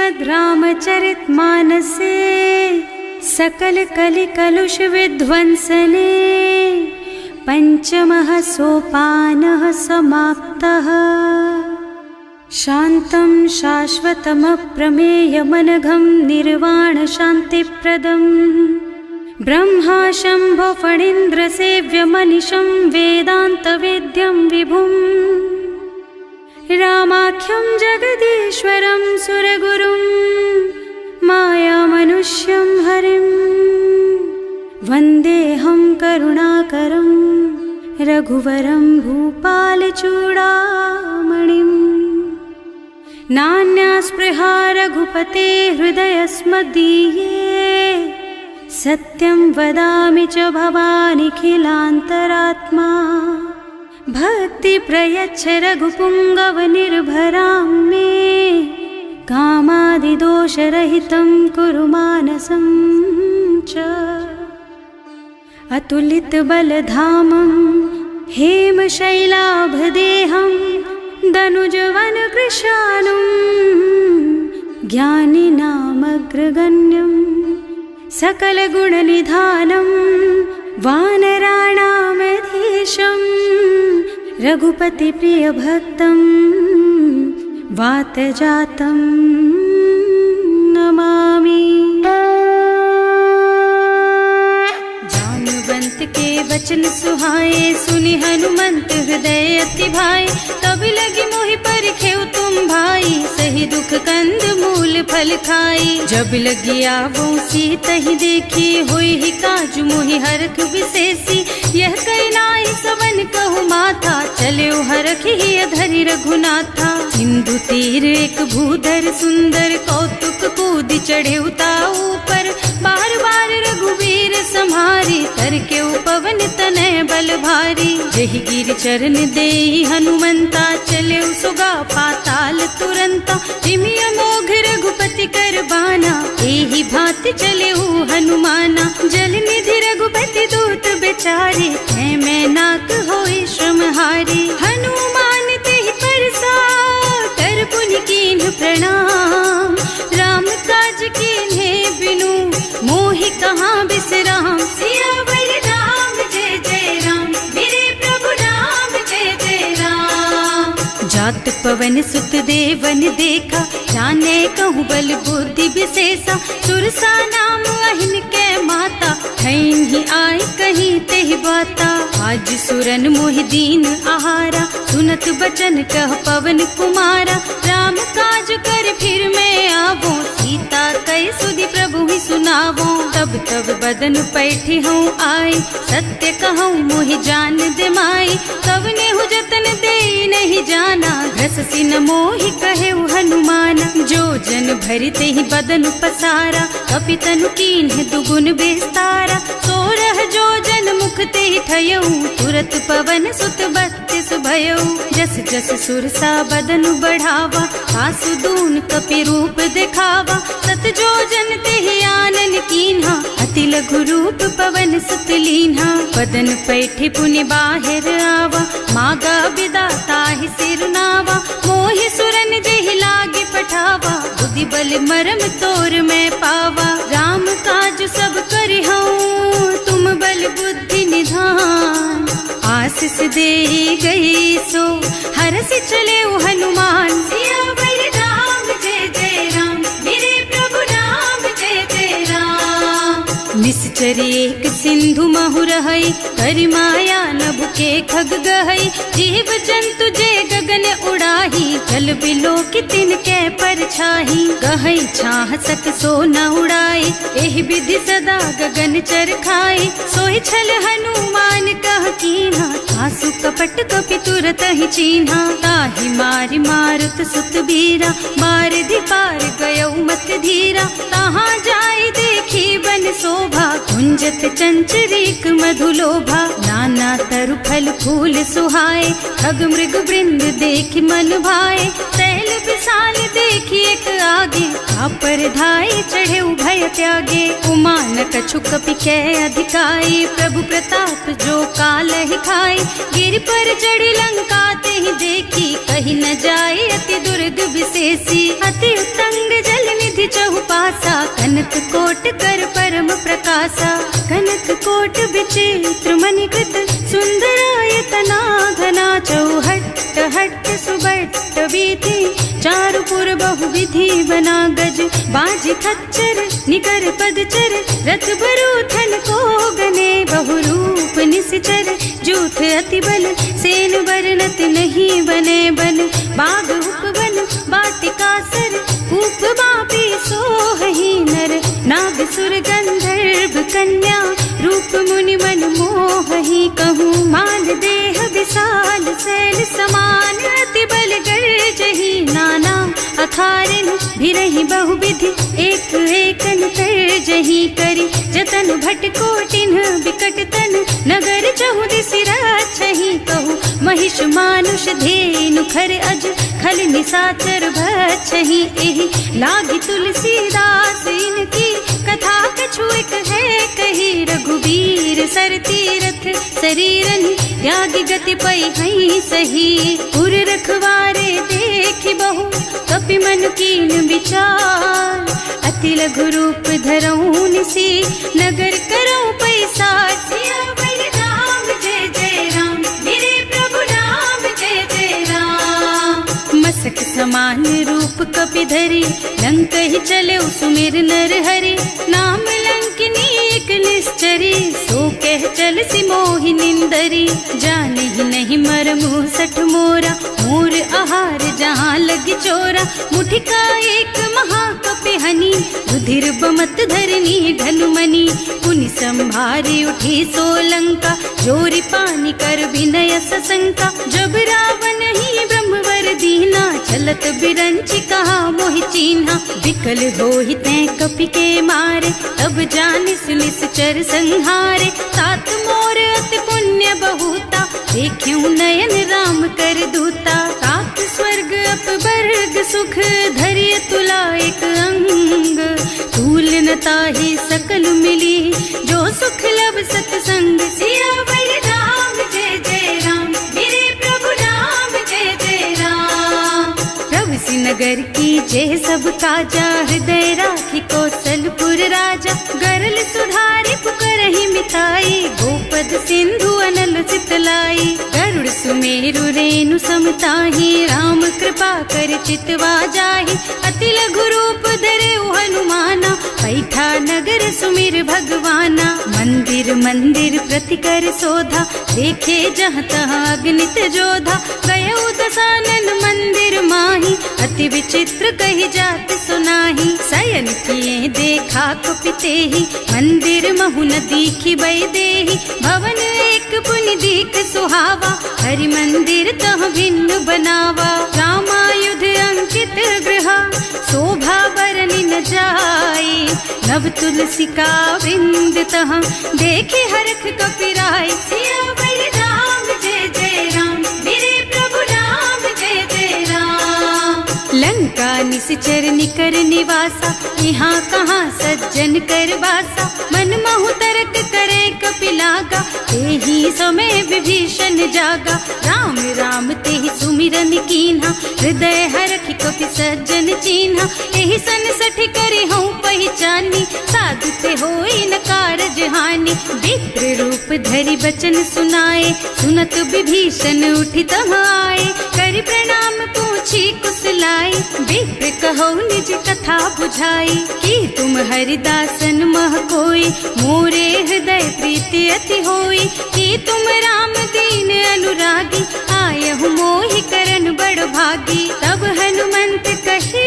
श्रीमद् रामचरितमानसे सकल कलि कलुष विध्वंसने पंचमः सोपानः समाप्तः। शान्तं शाश्वतमप्रमेयमनघं निर्वाण शान्तिप्रदम् ब्रह्मा शम्भो फणीन्द्रसेव्यमनिशं वेदान्तवेद्यं विभुम् रामाख्यं जगदीश्वरं सुरगुरुं मायामनुष्यं हरिं वन्देऽहं करुणाकरं रघुवरं भूपालचूडामणिम्। नान्यास्पृहा रघुपते हृदयस्मदीये सत्यं वदामि च भवानिखिलान्तरात्मा। भक्ति प्रयच्छ रघुपुङ्गवनिर्भरां मे कामादिदोषरहितं कुरु मानसं च। अतुलितबलधामं हेमशैलाभदेहं दनुजवनकृशानुं ज्ञानिनामग्रगण्यं सकलगुणनिधानं वानराणामधीशं रघुपतिप्रियभक्तं वातजातं नमामि। जानुवंत के वचन सुहाए सुनि हनुमंत हृदय अति भाए। तब लगी मोहि परिखेउ तुम भाई सही दुख कंद मूल फल खाई। जब लगी आवो सीतहि देखी होई ही काजु मोहि हरख विशेषी। यह कई नाई सवन कहु माथा चले हरखि धरि रघुनाथा। सिंधु तीर एक भूधर सुंदर कौतुक कूदि चढ़े उताऊ पर। बार बार रघुवीर सम्हारी तर के पवन तनय बल भारी। जहि गिर चरण देहि हनुमंता चले सुगा पाताल तुरंता। जिमि अमोघ रघुपति कर बाना एहि भांति चले हनुमाना। जल निधि रघुपति दूत बेचारे है मैं नाक होई श्रमहारी। हनुमान तेहि परसा कर पुनि कीन्ह प्रणाम। राम काज कीन्हे बिनु मोहि कहाँ बिसराम। सियावर राम जय जय राम मेरे प्रभु राम जय जय राम। जात पवन सुत देवन देखा जाने कहूँ बल बुद्धि विशेषा। सुरसा नाम अहिन के माता खैन ही आय कहीं तेहि बाता। आज सुरन मोहि दीन आहारा सुनत बचन कह पवन कुमारा। राम काज कर फिर मैं आवो सीता कई सुधि प्रभु ही सुनावो। तब तब बदन पैठी हूँ आए सत्य कहूँ मोहि जान दे माई। तब नेहु जतन दे नहीं जाना घस सिन मोहि कहे हनुमाना। जो जन भरि तेहि बदन पसारा कपि तनु कीन्ह दुगुन बेस्तारा। सोरह जो जन मुख तेहि ठयऊ तुरत पवन सुत 32 भयऊ। जस जस सुरसा बदन बढ़ावा आसु दून कपि रूप दिखावा। सत जो जन तेहि आनन कीन्हा अति लघु रूप पवन सुत लीन्हा। बदन पैठि पुनि बाहिर आवा मागा बिदा ताहि सिर नावा। मोहि सुरन जेहि लागे पठावा बुद्धि बल मरम तोर मैं पावा। राम काज सब करिहऊँ तुम बल बुद्धि निधान। आशीष दे गई सो हरसि चले हनुमान। सियावर राम जय जय राम मेरे प्रभु राम जय जय राम। निश्चर एक सिंधु महु रहई करि माया नभ के खग गहई। जीव जंतु जे गगन उड़ाही जल बिलो की तिनके परछाही। गहई छाह सक सो न उड़ाई एहि विधि सदा गगन चर खाई। सोई छल हनुमान कह कीन्हा आसु कपट कपि तुरत ही चीन्हा। ताहि मारि मारुत सुत बीरा बारिधि पार गयौ मत धीरा। तहाँ जाय देखी बन शोभा कुंजत चंचरीक मधुलोभा। नाना तरु फल फूल सुहाए खग मृग वृंद देखि मन भाए। तैल विशाल देखी एक आगे पर धाई चढ़े भय त्यागे। उमान कछु कपि कै अधिकाई प्रभु प्रताप जो काल ही खाई। गिर पर चढ़ी लंका तेहि देखी कही न जाए अति दुर्ग विशेषी। अति उत्तंग जल बहु पासा, कनक कोट कर परम प्रकाशा। कनक कोट विचित्र मणिकृत, सुंदरायतना घना। चौहट्ट हट्ट सुबट्ट वीथि, चारुपुर बहुविधि बना। गज बाज खच्चर निकर पदचर, रथ बरूथन को गने। बहुरूप निश्चर जूथ अति बल, सेन बरनत नहीं बने बन। बाग उपवन वाटिका सर, कूप बापी सोहहि नर। नाग सुर गंधर्व कन्या, रूप मुनि मन मोहहि। कहूँ माल देह विशाल, शैल समान अति बल गर्जहि। नाना अखारिन भिरहि बहुविधि, एक एकन तर्जहि करि। जतन भट कोटिन बिकट तन, नगर चहुदिस रक्षहि। कहूँ महिष मानुष धेनु खर अज, खल निशाचर भक्षहि। एहि लागी तुलसीदास इनकी, कथा कछु एक है कही। रघुबीर सर तीरथ शरीरन, त्यागी गति पै हई सही। उर रखवारे देखि बहु, कपि मन कीन विचार। अति लघु रूप धरऊं निसी, नगर करऊं पैसार। सियावर राम जय जय राम, मेरे प्रभु राम जय जय राम। मसक समान रूप कपि धरी, लंक ही चले सुमिर नर हरि। नाम लंकिनी एक निश्चरी, सो कह चल सी मोहि निंदरी। जाने ही नहीं मरमु सठ मोरा, मोर आहार जहाँ लग चोरा। मुठिका एक महाकपि हनी, रुधिर बमत धरनी ढलुमनी। पुनि संभारी उठी सोलंका, जोरी पानी कर विनय सशंका। जब रावण ही ब्रह्मवर दीना, चलत बिरंची कहा मोहि चीन्हा। विकल होहि तैं कपि के मारे, तब जानिस निश्चर संहारे। तात मोर अति पुण्य बहुता, देख्यूं नयन राम कर दूता। तात स्वर्ग अपवर्ग सुख, धरिय तुला एक अंग। तूल न ताहि सकल मिली, जो सुख लब सतसंग। सियावर राम जय जय राम, मेरे प्रभु राम जय जय राम। प्रभु सि नगर की जय सब काजा, हृदय राखी कौशलपुर राजा। गरल सुधारि पुकारहि मिताई, गोपद सिंधु अनल चितलाई। गरुड़ सुमेरु रेणु समताहि, राम कृपा कर चितवा जाहि। अति लघु रूप धरे हनुमाना, पैठा नगर सुमिर भगवाना। मंदिर मंदिर प्रति कर शोधा, देखे जहाँ तहाँ अगणित जोधा। गयो दसानन मंदिर माही, अति विचित्र कही जात सुनाही। शयन किए देखा कुपितेहि, मंदिर महु न दीखि बैदेहि। भवन एक पुनि दीख सुहावा, हरि मंदिर तह भिन्न बनावा। रामायुध अंकित गृह, शोभा बरनि न जाई। नव तुलसी का वृंद तह, देखे हरख कपिराई। सियावर राम जय जय राम, मेरे प्रभु राम जय जय राम। लंका निश्चर निकर निवासा, यहाँ कहाँ सज्जन कर वासा। मन महु तरक करे कपिलागा, तेहि समय विभीषण जागा। राम राम तेहि सुमिरन कीन्हा, हृदय हरखि कपि सज्जन चीन्हा। एहि सन सठि करे हूँ पहचानी, साधु ते होई न कारज हानि। विप्र रूप धरि बचन सुनाए, सुनत विभीषण उठि तहाँ आए। करि प्रणाम पूछी कुशलाई, विप्र कहो निज कथा बुझाई। कि तुम हरिदासन मह कोई, मोरे हृदय प्रीति अति होई। कि तुम राम दीन अनुरागी, आयहु मोहि करन बड़ भागी। तब हनुमंत कही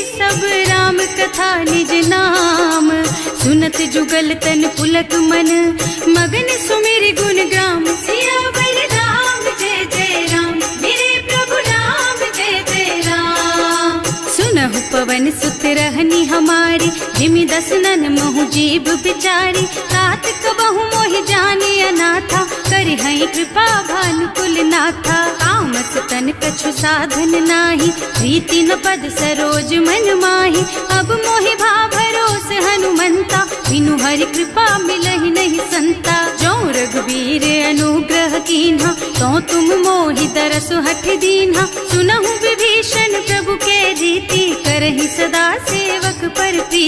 सब राम कथा निज नाम। सुनत जुगल तन पुलक मन, मगन सुमिर गुण ग्राम। सियावर राम जय जय राम, मेरे प्रभु राम जय जय राम। सुनहु पवन सुत रहनी हमारी, जिमि दसनन महु जीव बिचारी। तात कबहु मोहि जानी अनाथा, करि हई कृपा भानुकुल नाथा। तामस तन कछु साधन नाही, प्रीति न पद सरोज मन माही। अब मोहि भा भरोस हनुमंता, बिनु हरि कृपा मिलहि नहीं संता। जो रघुबीर अनुग्रह कीन्हा, तो तुम मोहि दरसु हठ दीन्हा। सुनहु विभीषण प्रभु के रीति, करहि सदा सेवक पर प्रीति।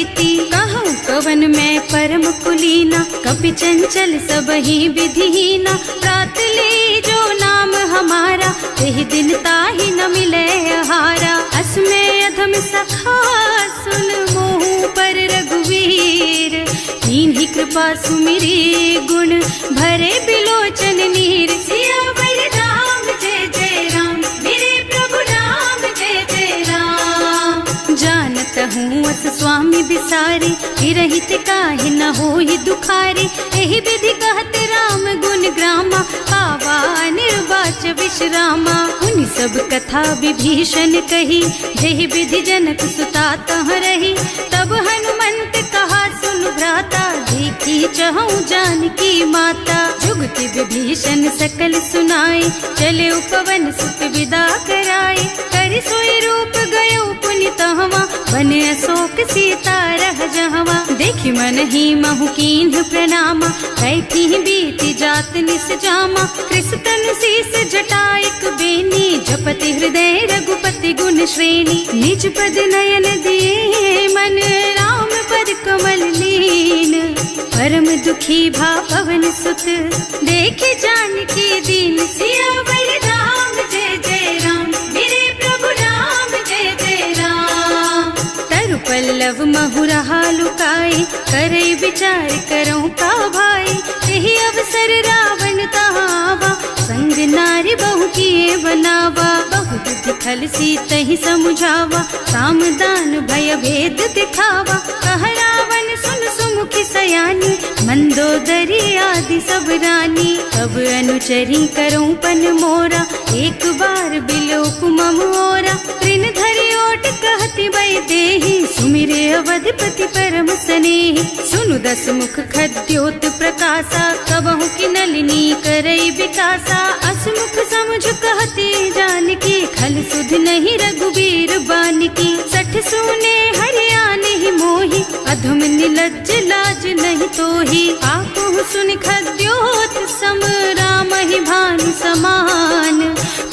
भवन में परम कुलीना, कपि चंचल सब ही विधिहीना। प्रात ले जो नाम हमारा, तेहि दिन ताहि न मिले आहारा। असमय अधम सखा सुन मोहु पर रघुवीर, कीन्ही कृपा सुमिरी गुण भरे बिलोचन नीर। सियावर राम जय जय राम, मेरे प्रभु राम जय जय राम। जानत हूँ अस स्वामी बिसारी, हिरहित काहे न होहि दुखारी। एहि विधि कहत राम गुण ग्रामा, पावा निर्वाच विश्रामा। उन सब कथा विभीषण कही, जेहि विधि जनक सुता तह रही। तब हनुमंत कहा सुन भ्राता, देखी चहु जानकी माता। जुगति विभीषण सकल सुनाई, चले उपवन सुत विदा कराई। कर सोई रूप गयो पुनि तहवा, बने अशोक सीता रह जहवा। देखि मन ही महु कीन्ह प्रणामा, कैथी बीति जात निस जामा। कृष्ण शीस जटाइक बेनी, जपति हृदय रघुपति गुण श्रेणी। निज पद नयन दिए मन, राम पद कमल लीन। परम दुखी भा पवन सुत, देखे जानकी दीन। सियावर राम जय जय राम, मेरे प्रभु राम जय जय राम। तरु पल्लव महुरहा लुकाई, करई विचार करऊं का भाई। यही अवसर रावण तहावा, संग नारी बहु किए बनावा। बहु बुद्धि खल सीतहि समुझावा, साम दान भय भेद दिखावा। कह रावण सुन सुमुखी सयानी, मंदोदरी आदि सब रानी। तब अनुचरी करऊं पन मोरा, एक बार बिलोक मम ओरा। तृण धरि ओट कहति भय देहि, सुमिरे अवधपति परम स्नेहि। सुनु दस मुख खद्योत प्रकाशा, कबहु की नलिनी करई विकासा। असमुख समझ कहती जानकी, खल सुध नहीं रघुबीर बानकी। सठ सुने हरियाणा ही मोही, अधम निलज्ज लाज नहीं तोही। आकुह सुन खद्योत सम, राम ही भानु समान।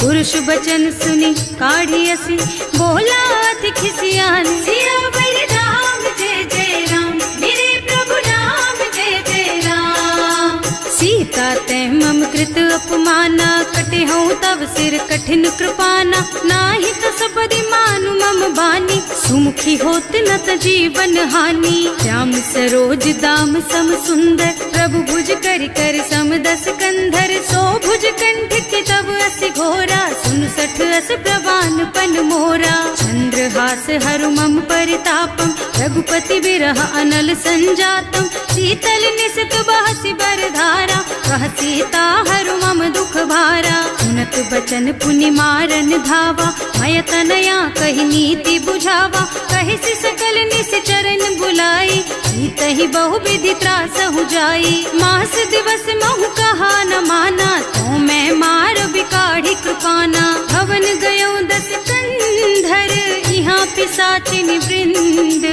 पुरुष बचन सुनि काढ़ी असी, बोला अति खिसियान। सियावर राम जय जय राम, मेरे प्रभु राम जय जय राम। सीता तै मम कृत अपमाना, कटे हूँ तब सिर कठिन कृपाना। नाही तो सबदि मानु मम बानी, सुमुखी होत न त जीवन हानि। श्याम सरोज दाम सम सुंदर, प्रभु भुज कर कर सम दस कंधर। सो भुज कंठ के तब असि घोरा, सुन सठ अस प्रवान पन मोरा। चंद्रहास हरु मम परितापम, रघुपति बिरह अनल संजातम। शीतल निसित बहसि बरधारा, कह सीता हरु मम दुख भारा। सुनत बचन पुनि मारन धावा, मय तनया कहि नीति बुझावा। कहि सि सकल निश्चरन बुलाई, सीतहि बहु विधि त्रासहु जाई। मास दिवस महु कहा न माना, तो मैं मार बिकाढ़ी कृपाना। भवन गयो दस कंधर, यहाँ पिशाचिनी वृंद।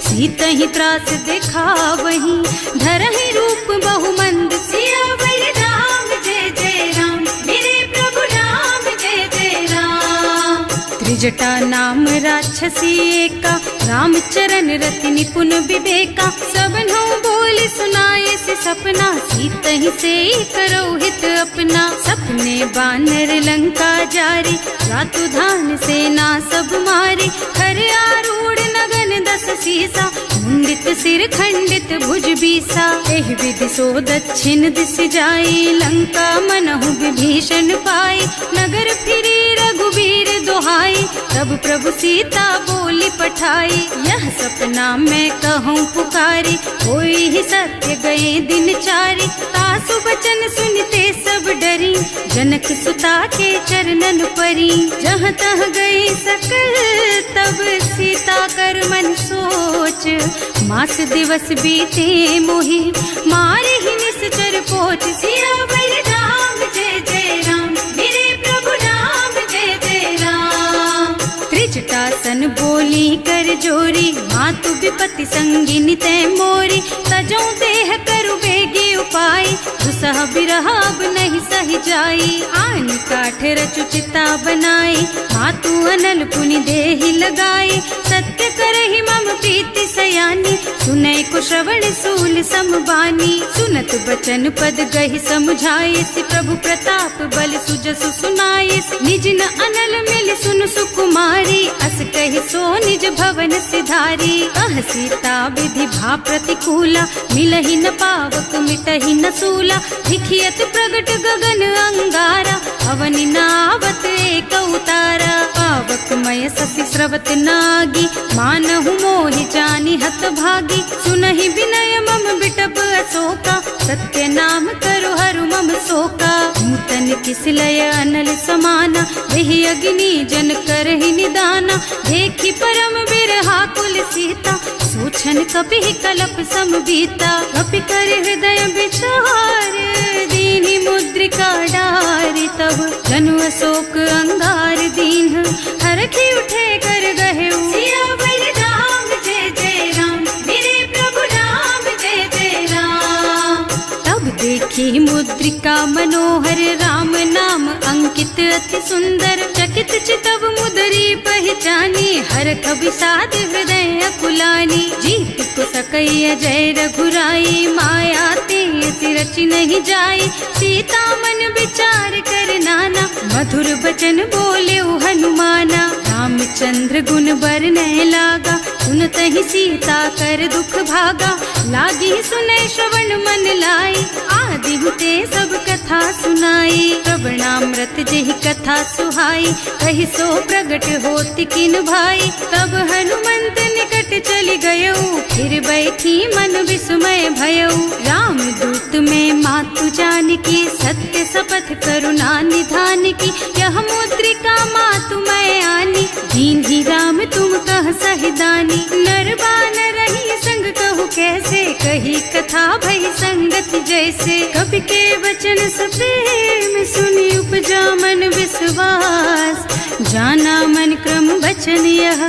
सीतहि त्रास देखा वहीं, धरहि रूप बहु मंद। सियावर राम जय जय राम, मेरे प्रभु राम जय जय राम। त्रिजटा नाम राक्षसी एका, राम चरण रति निपुण विवेका। सबनों बोल सुनाए से सपना, सीतहि से करो हित अपना। सपने बानर लंका जारी, रातु धान सेना सब मारी। खर आरूढ़ नगन दस सीसा, मुंडित सिर खंडित भुज बीसा। एहि विधि सो दक्षिण दिश जाई, लंका मनहु विभीषण पाई। नगर फिरी रघुबीर दोहाई, तब प्रभु सीता बोली पठाई। यह सपना मैं कहूँ पुकारी, होई ही सत्य गए दिन चारी। तासु बचन सुनते सब डरी, जनक सुता के चरणन परी। जहाँ तह गए सकल तब सीता कर मन सोच। मास दिवस बीते मोहि, मारे ही निश्चर पोच। सियावर राम जय जय राम, मेरे प्रभु राम जय जय राम। त्रिजटासन बोली कर जोरी, मातु विपति संगिनी तै मोरी। तजो देह करु बेगी उपाय, दुसह बिरह अब नहीं सही जाई। आन काठ रचु चिता बनाई, मातु अनल पुनि देहि लगाई। सत्य करहि मम प्रीति सयानी, सुनै को श्रवण सूल समबानी। सुनत बचन पद गहि समुझाई, प्रभु प्रताप बल सुजसु सुनाई। निज न अनल मिल सुन सुकुमारी, अस कहि सो निज भवन सिधारी। कह सीता विधि भा प्रतिकूला, मिलहि न पावक मिटहि न सूला। भिखियत प्रगट गगन अंगारा, अवनि नावत एक उतारा। पावक मय ससि स्रवत नागी, मानहु मोहि जानि हत भागी। सुनहि विनय मम बिटप अशोका, सत्य नाम करु हरु मम शोका। नूतन किसलय अनल समाना, वही अग्नि जन करहि निदाना। देखि परम बिरहा कुल सीता, सोचन कपि कलप सम बीता। कपि कर हृदय विचार, दीनि मुद्रिका डारि। तब जनु अशोक अंगार दीन, हरखि उठे कर गहे। सियावर राम जय जय राम, मेरे प्रभु राम जय जय राम। तब देखी मुद्रिका मनोहर, राम नाम अंकित अति सुंदर। चकित चितव मुदरी पहचानी, हरख विषाद हृदय अकुलानी। जीत को सकैय जय रघुराई, माया ते रचि नहीं जाई। सीता मन विचार कर नाना, मधुर बचन बोले हनुमाना। रामचंद्र गुण बरनय लागा, सुनतहि सीता कर दुख भागा। लागी सुनै श्रवण मन लाई, आदि हुते सब कथा सुनाई। श्रवणामृत जेहि कथा सुहाई, कहि सो प्रगट होति किन भाई। तब हनुमंत निकट चली गयौ, फिर बैठी मन विस्मय भयौ। राम दूत में मातु जानकी, सत्य शपथ करुणा निधान की। यह मुद्रिका मातु मैं आनी, दीन्ही राम तुम कह सहिदानी। नर बानर रही संग कहु कैसे, कही कथा भई संगति जैसे। कवि के वचन सप्रेम सुनि, उपजा मन विश्वास। जाना मन क्रम वचन यह,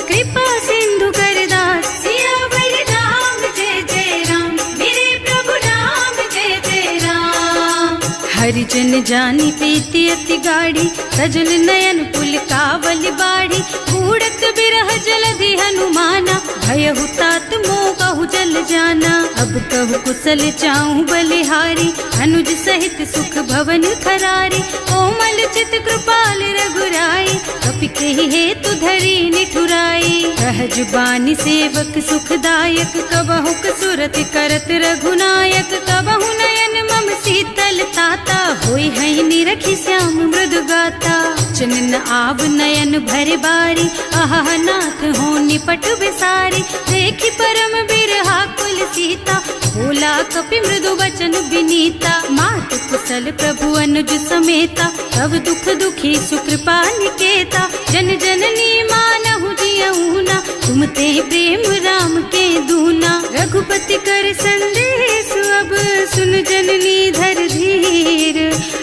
कृपा सिंधु कर दास। सियावर राम जय जय राम, मेरे प्रभु राम जय जय राम। हरिजन जानी प्रीति अति गाढ़ी, सजल नयन पुलकावल बाढ़ी। बूढ़त बिरह जलधि हनुमाना, भयहु तात मोह कहु जल जाना। अब कहु कुशल चाहूं बलिहारी, अनुज सहित सुख भवन खरारी। कोमल चित कृपाल रघुराई, कपि केहि हेतु धरी निठुराई। सहज बानी सेवक सुखदायक, कबहु कसुरत करत रघुनायक। कबहु नयन मम शीतल ताता, होई है निरखि श्याम मृदु गाता। चनन आव नयन भरे बारी, आहा नाथ हो निपट बिसारी। देखि परम बिरहा कुल सीता, बोला कपि मृदु वचन विनीता। मात कुशल प्रभु अनुज समेता, तब दुख दुखी सुकृपा निकेता। जन जननी मानहु जियऊना, तुम ते प्रेम राम के दूना। रघुपति कर संदेश अब, सुन जननी धर धीर।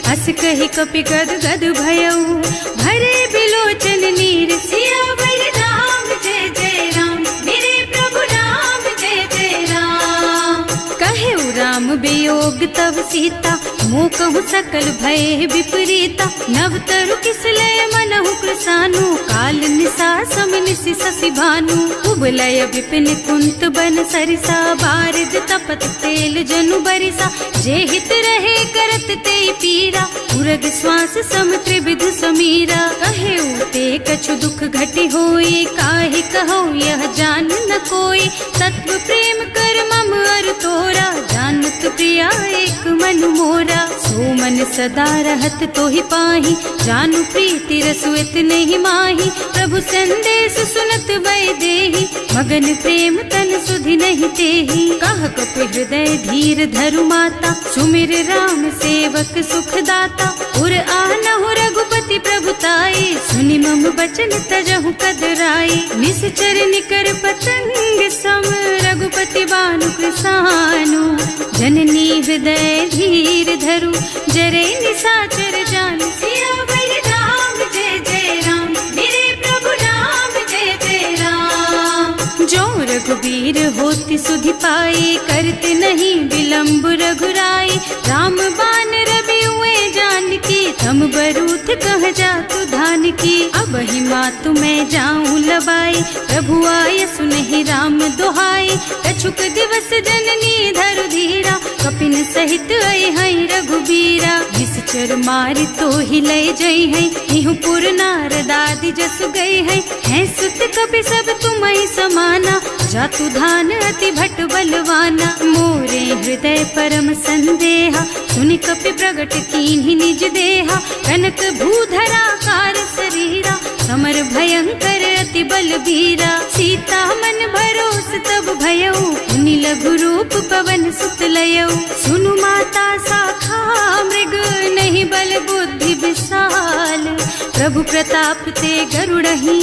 अस कहि कपि गद गद भयऊ, भरे बिलोचन नीर। सियावर राम जय जय राम, मेरे प्रभु राम जय जय राम। कहे राम वियोग तब सीता, मोह कहु सकल भय विपरीता। नव तरु किसलय मनहु कृसानु, काल निसा सम निसि शशि भानु। उबलय विपिन कुंत बन सरिसा, बारिद तपत तेल जनु बरिसा। जे हित रहे करत ते पीरा, उरग श्वास सम त्रिविध समीरा। कहे ते कछु दुख घटि होई, काहि कहो यह जान न कोई। तत्व प्रेम कर मम अर तोरा, जानत प्रिया एक मन मोरा। सो मन सदा रहत तोहि पाहि, जानु प्रीति रसु इतने ही माही। प्रभु संदेश सुनत वै देहि, मगन प्रेम तन सुधि नहीं तेहि। कह कपि हृदय धीर धरु माता, सुमिर राम सेवक सुखदाता। उर आनहु रघुपति प्रभुताई, सुनि मम बचन तजहु कदराई। निश्चर निकर पतंग सम, रघुपति बानु कृसानु। जननी हृदय धीर धरु, जरे निशाचर जानु। सियावर राम जय जय राम, मेरे प्रभु राम जय जय राम। जो रघुबीर होति सुधि पाई, करते नहीं विलम्ब रघुराई। पाई। राम बान रवि हुए जानकी, तम बरूथ कह जातु धान की। अब ही मातु मैं जाऊं लबाई, प्रभु आय सुनहि राम दोहाई। कछुक दिवस जननी धरु धीरा, कपिन सहित आई है रघुबीरा। निश्चर मारि तो ही लय जई है, इहु पुर नारदादि जसु गई है सुत कपि सब तुम्हि समाना। जातु धान अति भट बलवाना, मोरे हृदय परम संदेहा। सुनि कपि प्रगट कीन्हि निज देहा, कनक भूधरा कार शरीरा। समर भयंकर अति बलबीरा, सीता मन भरोस तब भयउ। मुनि लघु रूप पवन सुत लयउ, सुनु माता साखा मृग। नहीं बल बुद्धि विशाल, प्रभु प्रताप ते गरुड़हि।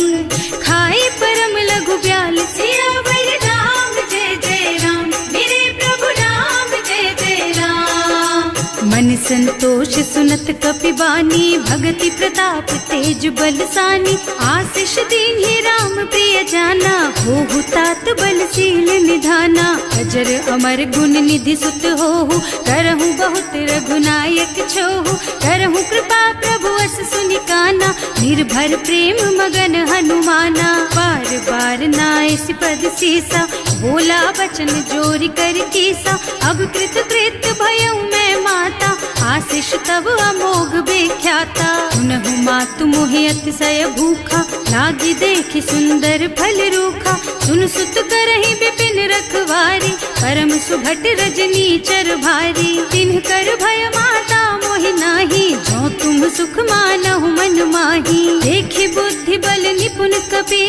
खाई परम लघु ब्याल, सियावर राम जय जय राम। मेरे प्रभु राम जय जय राम। मन संतोष सुनत कपि बानी, भगति प्रताप तेज बलसानी। आशीष दीन्हि राम प्रिय जाना, होहु तात बलशील निधाना। अजर अमर गुण निधि सुत होहु, करहु बहुत रघुनायक छोहु। करहु कृपा प्रभु अस सुनि काना, निर्भर प्रेम मगन हनुमाना। बार बार नाइस पद सीसा, बोला वचन जोरि कर कीसा। अब कृत कृत भयउ मैं माता, आशीष तब अमोघ बेख्याता। सुनहु मातु मोहि अतिशय भूखा, लागी देखि सुंदर फल रूखा। सुन सुत करहि विपिन रखवारी, परम सुभट रजनी चर भारी। तिन्ह कर भय माता मोहि नाही, जो तुम सुख मानहु मन माही। देखि बुद्धि बल निपुण कपि,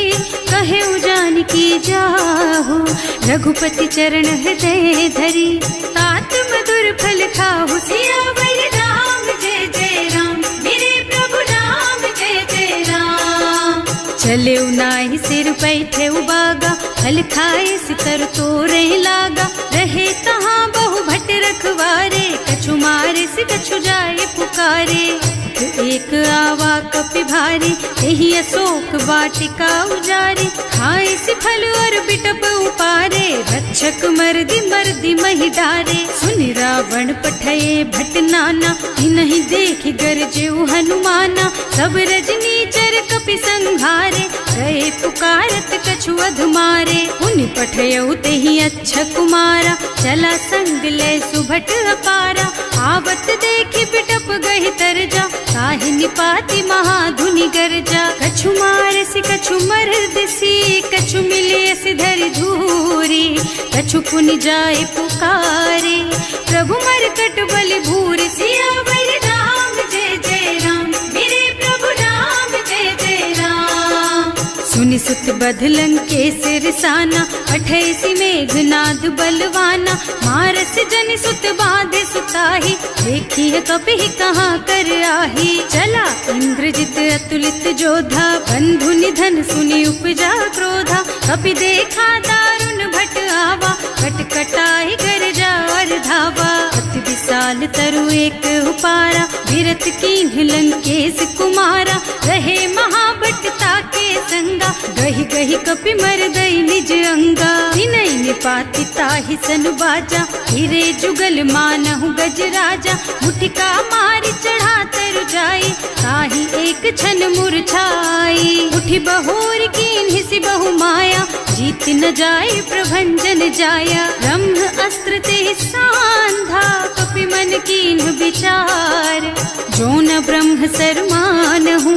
कहे जानकी जाहु। रघुपति चरण हृदय धरी, तात मधुर फल खाहु। सियावर राम जय जय राम, मेरे प्रभु राम जय जय राम। चले नाहि सिर बैठे बागा, फल खाए सितर तोरे लागा। रहे कहाँ बहु भट रखवारे, कछु मारे से कछु जाए पुकारे। एक आवा कपि भारी, यही अशोक वाटिका उजारी। खाए से फल और बिटप उपारे, रक्षक मर्दी मर्दी महि डारे। सुनि रावण पठये भट नाना, नहीं देखि गरजेउ हनुमाना। सब रजनी चर कपि संघारे, गए पुकारत कछु अधमारे। उनि पठयउ तेहि अच्छा कुमारा, चला संग ले सुभट अपारा। आवत देखि बिटप गहि तरजा, ताहि निपाति महाधुनि गरजा। कछु मारसि कछु मरदसी, कछु मिले सिधरि धूरी। कछु पुनि जाए पुकारे, प्रभु मरकट बलि भूरि। सियावर राम जय जय राम, मेरे प्रभु राम जय जय राम। सुनि सुत बधलन के सिरसाना, 28 मेघनाद बलवाना। मारस जनि सुत बांधे सुताही, देखी है कपि कहाँ कर आही। चला इंद्रजित अतुलित जोधा, बंधु निधन सुनि उपजा क्रोधा। कपि देखा दारुण भट आवा, कटकटाई गरजा और धावा। अति विशाल तरु एक उपारा, विरत कीन्ह लंकेश कुमारा। रहे महाभट ताके संगा, गहि गहि कपि मरदई निज अंगा। तिनहि निपाति ताहि सन बाजा, हिरे जुगल मानहु गज राजा। मुठिका मारि चढ़ा तरु जाई, ताहि एक छन मूर्छाई। उठि बहोर कीन्हि सि बहु माया, जीत न जाय प्रभंजन जाया। ब्रह्म अस्त्र ते सांधा, कपि मन कीन्ह विचार। जो न ब्रह्म सरमानहु,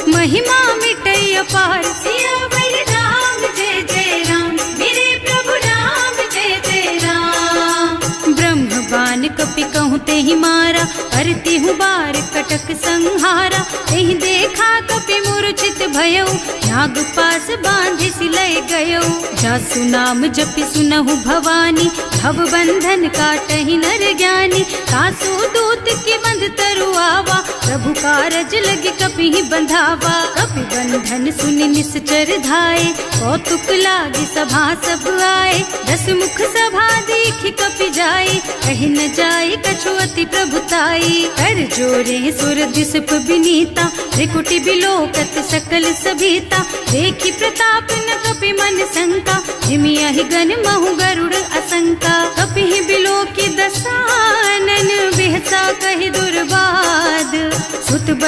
महिमा मिटै अपार। सियावर राम जय जय राम, मेरे प्रभु राम जय जय राम। ब्रह्म बान कपि कहूँ तेहि मारा, करती हूँ बार कटक संहारा। तेहि देखा कपि मूर्छित भयउ, नाग पास बांधि सिलय गयउ। जासु नाम जपि सुनहु भवानी, भव बंधन काटहि नर ज्ञानी। तासु दूत के बंध तरु आवा, प्रभु कारज लगे कपि बंधावा। कपि बंधन सुनि निश्चर धाये, कौतुक लागी सभा सब आए। 10 मुख सभा देखि कपि जाए, कहि न जाए कछु अति प्रभुताई। कर जोरे सुर दिसप विनीता, त्रिकुटी बिलोकत सकल सभीता। देखि प्रताप न कपि मन शंका, हिमिया ही गन महु गरुड़ असंका। कपि बिलोकी दसानन,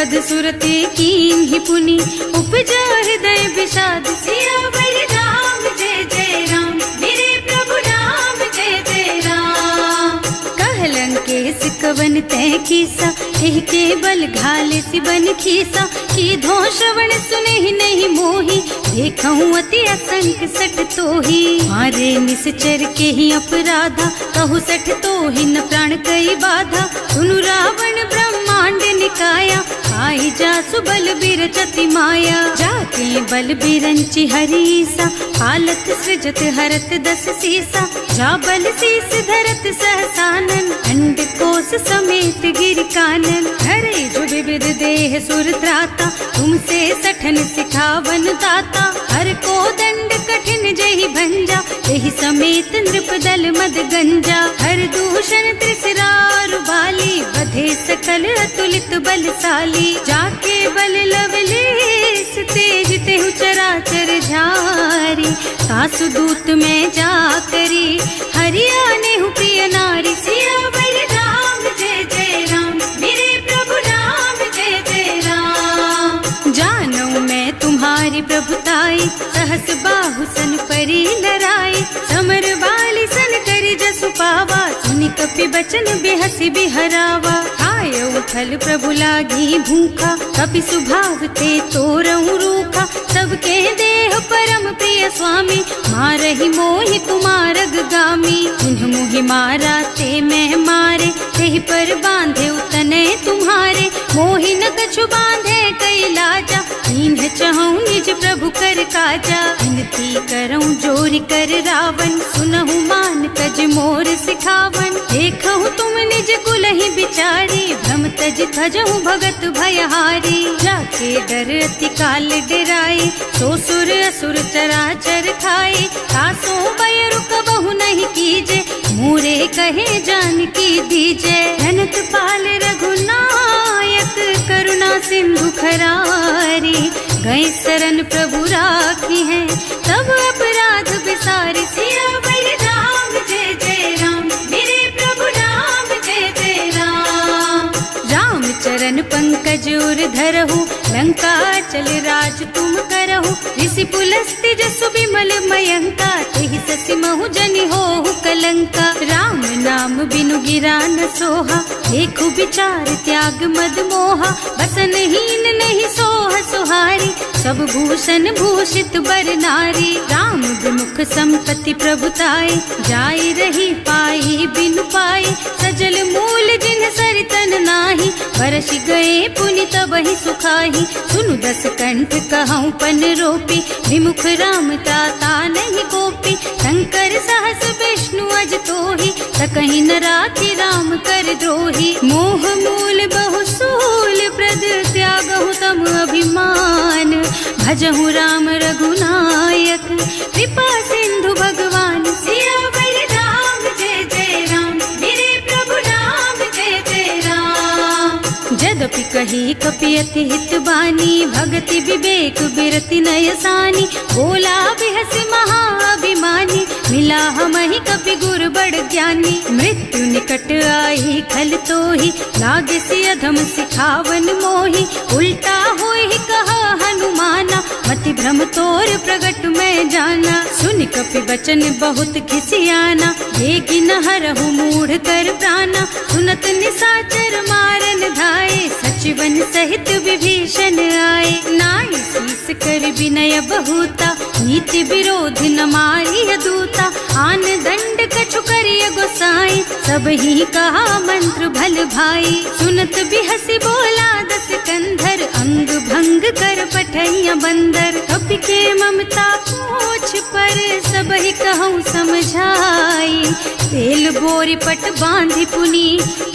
वध सुरते कीन्ही पुनि उपजा हृदय विषाद सियावर राम जय जय राम मेरे प्रभु राम जय जय राम। कहलन के सिकवन तय कीसा एह के बल घाले सिबन खीसा की धो श्रवण सुने ही नहीं मोही देखऊं अति असंख सठ तो ही मारे निश्चर के ही अपराधा कहु सठ तो ही न प्राण कई बाधा सुनु रावण ब्रह्मांड निकाया आई जा सुबल बिरचति माया जाके बल बिरंचि हरीसा हालत सृजत हरत दस सीसा जा बल शीस धरत सहसानन अंड कोस समेत गिर कानन हरे जो विविध देह सुर त्राता तुमसे सठन सिखावन दाता हर को दंड कठिन जही भंजा यही समेत नृपदल मद गंजा हर दूषण त्रिसरार बाली बधे सकल अतुलित बलशाली जाके बल लवलेस तेज तेहु चराचर झारी सासु दूत में जा करी हरियाणे हु प्रिय नारी सियावर राम जय जय राम मेरे प्रभु राम जय जय राम। जानू मैं तुम्हारी प्रभुताई सहस बाहु सन परी लराई समर बाली सन करी जसु पावा सुनि कपि बचन बेहसी बिहरावा आयो फल प्रभु लागी भूखा कपि सुभाव ते तोरऊ रूखा सबके देह परम प्रिय स्वामी मारहि मोहि कुमारग गामी उन्ह मोहि मारा ते मैं मारे तेहि पर बांधे उतने तुम्हारे मोहि न कछु बांधे कई लाजा इन्ह चहूँ निज प्रभु कर काजा विनती करऊँ जोरि कर रावण सुनहु मान तज मोर सिखावन देखहु तुम निज कुल ही बिचारी भ्रम तज थजहु भगत भयहारी जाके डर अति काल डराई सो सुर असुर चराचर खाए तासो भय रुक बहु नहीं कीजे मोरे कहे जान की दीजे धनत पाल रघुनायक करुणा सिंधु खरारी गए शरण प्रभु राखी है तब अपराध बिसारी सियावर राम जय जय राम मेरे प्रभु राम जय जय राम। राम चरण पंकज उर धरहु लंका चल राज तुम करहु ऋषि पुलस्त्य जसु विमल मयंका तेहि ससि महु जनि होहु कलंका राम नाम बिनु गिरा न सोहा देखु विचार त्याग मद मोहा बसन हीन नहीं सोह सुहारी सब भूषण भूषित बर नारी राम विमुख संपत्ति प्रभुताई जाई रही पाई बिनु पाई सजल मूल जिन सरितन नाही बरस गए पुनि तबहि सुखाही सुनु दस कंठ कहऊँ पन रोपी विमुख राम ताता नहीं गोपी शंकर सहस विष्णु अज तोहि सकहि न राखी राम कर द्रोही मोह मूल बहु सूल प्रद त्यागहु तम अभिमान भजहु राम रघुनायक कृपा सिंधु भगवान सियावर राम जय जय राम मेरे प्रभु राम जय जय राम। जदपि कही कपि अति हित बानी भगति विवेक बिरति नयसानी बोला बिहस महाअभिमानी मिला हमहि कपि गुर बड़ ज्ञानी मृत्यु निकट आई खल तोहि लागे सि अधम सिखावन मोहि उल्टा होहि कहा हनुमाना मति भ्रम तोर प्रगट में जाना सुनि कपि बचन बहुत खिसियाना देगी न हरहु मूढ़ कर प्राणा सुनत निशाचर मारन धाये सचिवन सहित विभीषण आए नाई शीस कर विनय बहुता नीति विरोध न मारिय दूता आन दंड कछु करिय गोसाई सब ही कहा मंत्र भल भाई सुनत बिहसी बोला दस कंधर अंग भंग कर पठैया बंदर कपि के ममता पूछ पर सब ही कहूँ समझाई तेल बोरी पट बांधी पुनी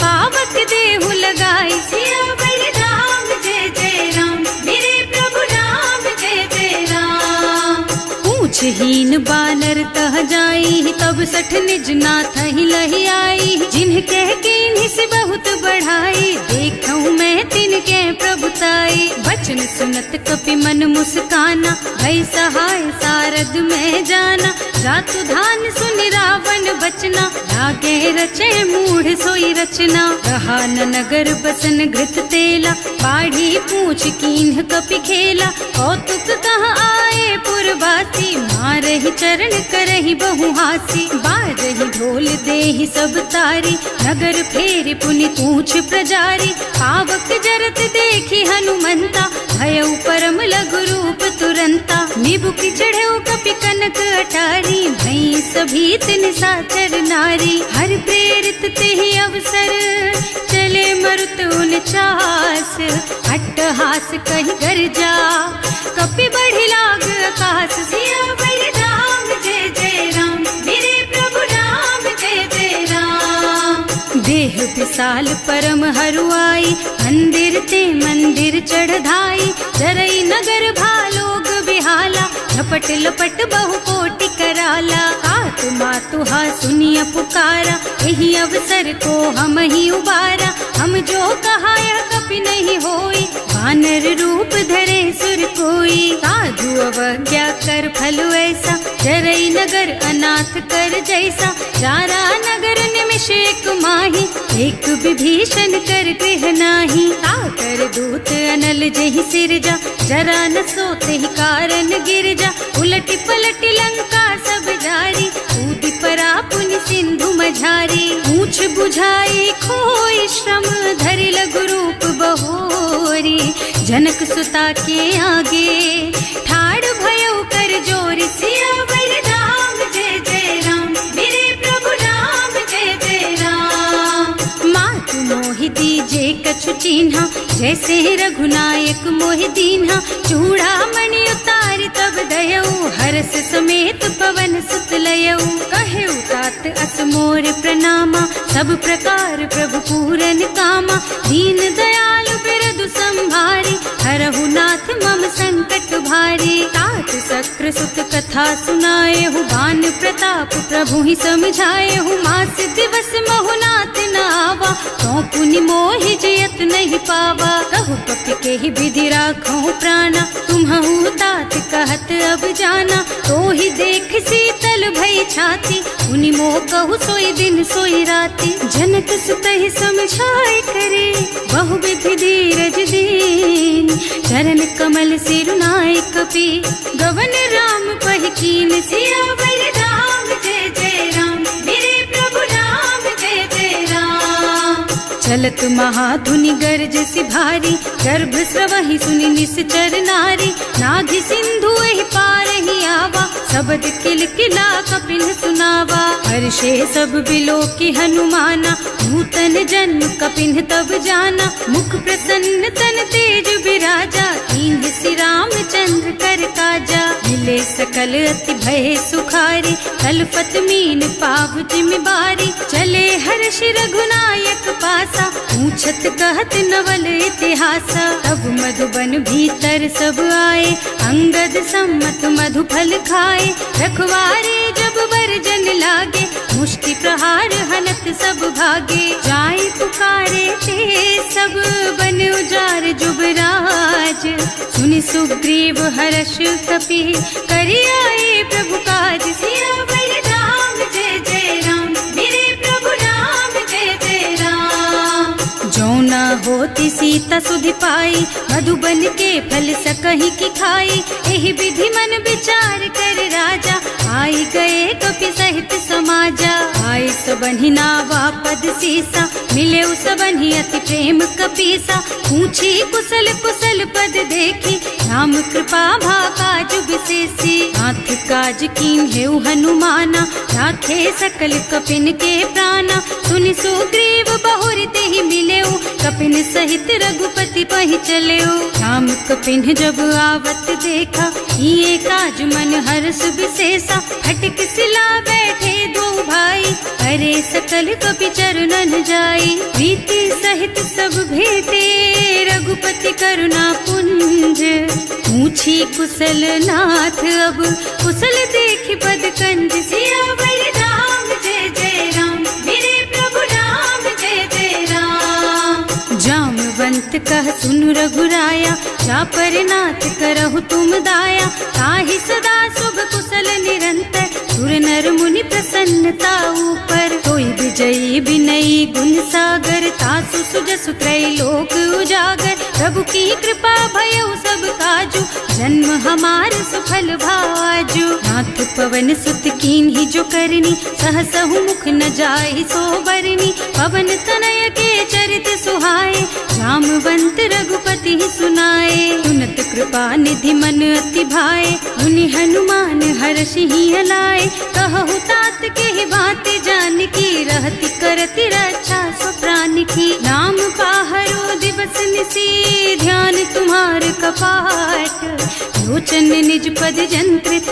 पावक देहु लगाई सियावर राम जय जय राम मेरे प्रभु राम जय जय राम। पूछहीन बानर तह जाई तब सठ निज नाथ ही लही आई जिन्ह कह कीन्ही से बहुत बढ़ाई देखऊँ मैं तिनके प्रभुताई बचन सुनत कपि मन मुस्काना भई सहाय सारद में जाना जातु धान सुनि रावण बचना, लागे रचे मूढ़ सोई रचना। रहा न नगर बसन घृत तेला, बाढ़ी पूछ कीन्ह कपि खेला। कौतुक कहाँ आए पुरवासी, मारहि चरण करहि बहु हासी। बारहि ढोल देहि सब तारी, नगर फेरि पुनि पूछ प्रजारी। पावक जरत देखि हनुमंता, भयउ परम लघु रूप तुरंता। निबुकि चढ़ऊ कपि कनक अटारी, भई सभीत निशाचर नारी। हर प्रेरित तेहि अवसर, चले मरुत उनचास। अट्टहास कहि गर्जा, कपि बढ़ि लाग आकाश। सियावर राम जय जय राम, मेरे प्रभु राम जय जय राम। देह विशाल परम हरुआई, मंदिर ते मंदिर चढ़धाई। जरई नगर भालोग बिहाला, झपट लपट बहु कोटि कराला। आतु मातुहा सुनिय पुकारा, यही अवसर को हम ही उबारा। हम जो कहा यह कपि नहीं होई, वानर रूप धरे सुर कोई। साधु अवज्ञा कर फल ऐसा, जरई नगर अनाथ कर जैसा। जारा नगर निमिष एक माही, एक विभीषण कर गृह नाही। ताकर दूत अनल जहि सिरजा, जरा न सोते ही कारण गिरजा। उलटि पलटि लंका सब जारी, कूदि परा पुनि सिंधु मझारी। पूछ बुझाई खोई श्रम, धरि लघु रूप बहोरी। जनक सुता के आगे, ठाड़ भयउ कर जोरी। सियावर राम जय जय राम, मेरे प्रभु राम जय जय राम। मातु मोहि दीजे कछु चिन्हा, जैसे रघुनायक मोहि दीन्हा। चूड़ा मणि उतारि तब दयऊ, हरस समेत पवन सुत लयऊ। कहेउ तात अस मोर प्रणामा, सब प्रकार प्रभु पूरन कामा। दीन दयालु बिरदु संभारी, हरहु नाथ मम संकट भारी। तात सक्र सुत कथा सुनाएहु, बान प्रताप प्रभु ही समझाएहु। मास दिवस महु नाथ न आवा, तो पुनि मोहि जियत नहीं पावा। कहु कपि केहि विधि राखहु प्राणा, तुम्हु तात कहत अब जाना। तो ही देख शीतल भई छाती, उनि मोह कहु सोई दिन सोई राती। जनक सुतहि समझाए करे, बहु विधि धीरज दीन। चरण कमल सिरुनाए कपि, गवन राम पहि कीन। सियावर राम जय जय राम, मेरे प्रभु राम जय जय राम। चलत महाधुनि गर्ज सिभारी, गर्भ स्रवहि सुनि निश्चर नारी। नाघि सिंधु एहि पार ही आवा, शब्द किलकिला कपिन सुनावा। हर्षे सब बिलोकि हनुमाना, नूतन जन्म कपिन तब जाना। मुख प्रसन्न तन तेज बिराजा, कीन्ह श्री रामचंद्र कर काजा। मिले सकल अति भय सुखारी, कलपत मीन पाव जिमिबारी। चले हर्ष रघुनायक पासा, पूछत कहत नवल इतिहासा। तब मधुबन भीतर सब आए, अंगद सम्मत मधु फल खाए। रखवारे जब बरजन लागे, मुष्टि प्रहार हनत सब भागे। जाय पुकारे ते सब, बन उजार जुबराज। सुनि सुग्रीव हर्ष कपि, करि आए प्रभु काज। सियावर राम जय जय राम, मेरे प्रभु राम जय जय राम। जौना होती सीता सुधि पाई, मधुबन के फल सकहि की खाई। एहि विधि मन विचार कर राजा, आई गए कपि सहित समाजा। आए सबन्हि नावा पद सीसा, मिले सबन्हि अति प्रेम कपीसा। पूछी कुशल कुशल पद देखी, राम कृपा भाका जुग विशेषी। नाथ काज कीन्हेउ हनुमाना, राखे सकल कपिन के प्राणा। सुनि सुग्रीव बहुरि तेहि मिलेउ, कपिन सहित रघुपति पहि चलेउ। राम कपिन जब आवत देखा, ये काज मन हर्ष विशेषा। हटिक सिला बैठे दो भाई, अरे सकल कपि चरणन जाई। प्रीति सहित सब भेटे, रघुपति करुणा पुंज। पूछी कुशल नाथ अब, कुशल देखि पद कंज। सियावर राम जय जय राम, मेरे प्रभु राम जय जय राम। जामवंत कह सुनु रघुराया, जा पर नाथ करहु तुम दाया। ताहि सदा शुभ कुशल निरंतर, सुर नर मुनि प्रसन्नता ऊपर, कोई विजयी विनयी गुण सागर, तासु सुजसु त्रैलोक उजागर। प्रभु की कृपा भयउ सब काजू, जन्म हमार सुफल भाजू। नाथ पवन सुत कीन्ही जो करनी, सहसहु मुख न जाहि सो बरनी। पवन तनय के चरित सुहाए, जामवंत रघुपति सुनाए। सुनत कृपा निधि मन अति भाए, मुनि हनुमान हर्षि लाए। कहु तात के बात जानकी, रहति करति रक्षा सो प्राण की। नाम पाहरो दिवस निसी, ध्यान तुम्हार कपाट। लोचन निज पद जंत्रित,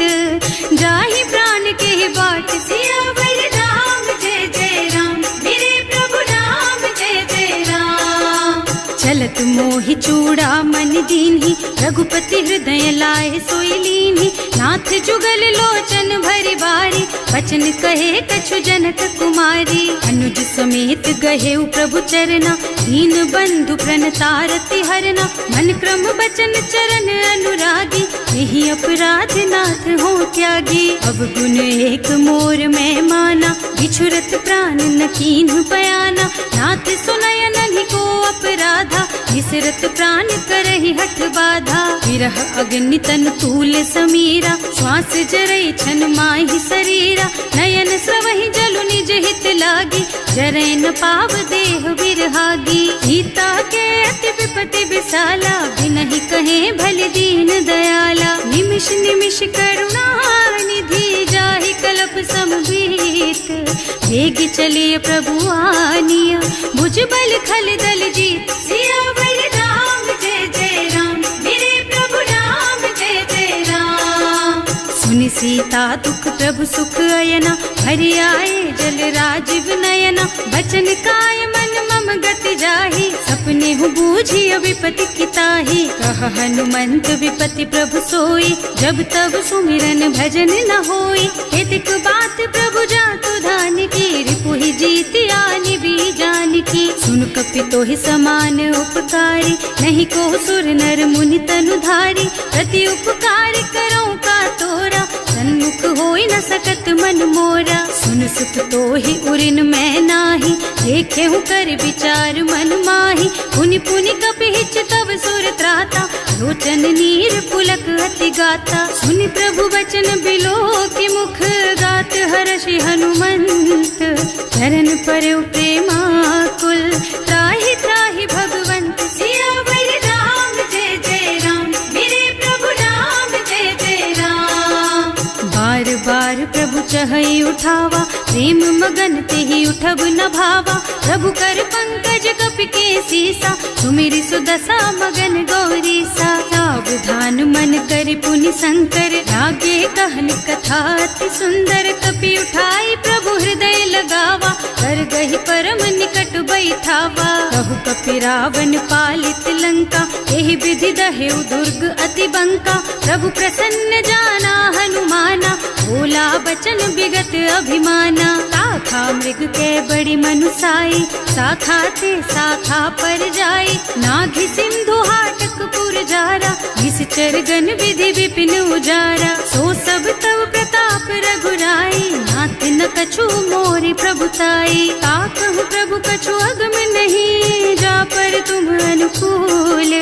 जाहि प्राण के बाट। सियावर राम जय जय राम, मेरे प्रभु राम जय जय राम। चलत मोहि चूड़ा मन दीन्ही, रघुपति हृदय लाए सोई लीन्ही। नाथ जुगल लोचन भरि बारी, बचन कहे कछु जनक कुमारी। अनुज समेत गहे प्रभु चरना, दीन बंधु प्रणतारति हरना। मन क्रम बचन चरण अनुरागी, यही अपराध नाथ हो त्यागी। अब गुण एक मोर मैं माना, बिछुरत प्राण न कीन्ह बयाना। नाथ सुनय नन्हि को अपराधा, विसरत प्राण करहि हठ बाधा। विरह अग्नि तन तूल समीरा, श्वास जरई छन माहि शरीरा। नयन स्रवहि जलु निज हित लागी, जरै न पाव देह बिरहागी। सीता के अति विपति विसाला, बिनहि कहे भल दीन दयाला। निमिष निमिष करुणा निधि, जाहि कल्प समबीत। वेग चलिए प्रभु आनिया, भुज बल खल दल जीत। सियावर राम जय जय राम, मेरे प्रभु राम जय जय राम। सुनि सीता दुख प्रभु सुख अयना, हरि आए जल राजीव नयना। बचन काय मन मम गति जाहि, सपने हूँ बूझिय विपति किताहि। कह हनुमंत विपति प्रभु सोई, जब तब सुमिरन भजन न होई। हेतिक बात प्रभु जातु धान की, रिपुहि जीति आनि भी जानकी। सुन कपि तोहि समान उपकारी, नहीं को सुर नर मुनि तनु धारी। प्रति उपकार करो का तोरा, सन्मुख होई न सकत मन मोरा। सुन सुत तोहि उरिन मैं नाही, देखे हूँ कर विचार मन माही। पुनि पुनि कपिहिच तव सुर त्राता, लोचन नीर पुलक अति गाता। सुनि प्रभु बचन बिलो की मुख, गात हर्षि हनुमंत। चरण पर प्रेमाकुल, त्राहि त्राहि भगवंत। सियावर राम जय जय राम, मेरे प्रभु राम जय जय राम। बार बार प्रभु चहई उठावा, प्रेम मगन तेहि उठब न भावा। प्रभु कर पंकज कपि के सीसा, सुमिरि सुदशा मगन गौरीसा। सावधान मन कर पुनि शंकर, लागे कहन कथा अति सुंदर। कपि उठाई प्रभु हृदय लगावा, कर गहि परम निकट बैठावा। कहु कपि रावण पालित लंका, एहि विधि दहेउ दुर्ग अति बंका। प्रभु प्रसन्न जाना हनुमाना, बोला बचन विगत अभिमाना। शाखा मृग के बड़ी मनुसाई, शाखा ते शाखा पर जाई। नाघि सिंधु हाटक पुर जारा, निश्चर गण विधि विपिन उजारा। सो सब तव प्रताप रघुराई, नाथ न कछु मोरि प्रभुताई। ताकहु प्रभु कछु अगम नहीं, जा पर तुम अनुकूल।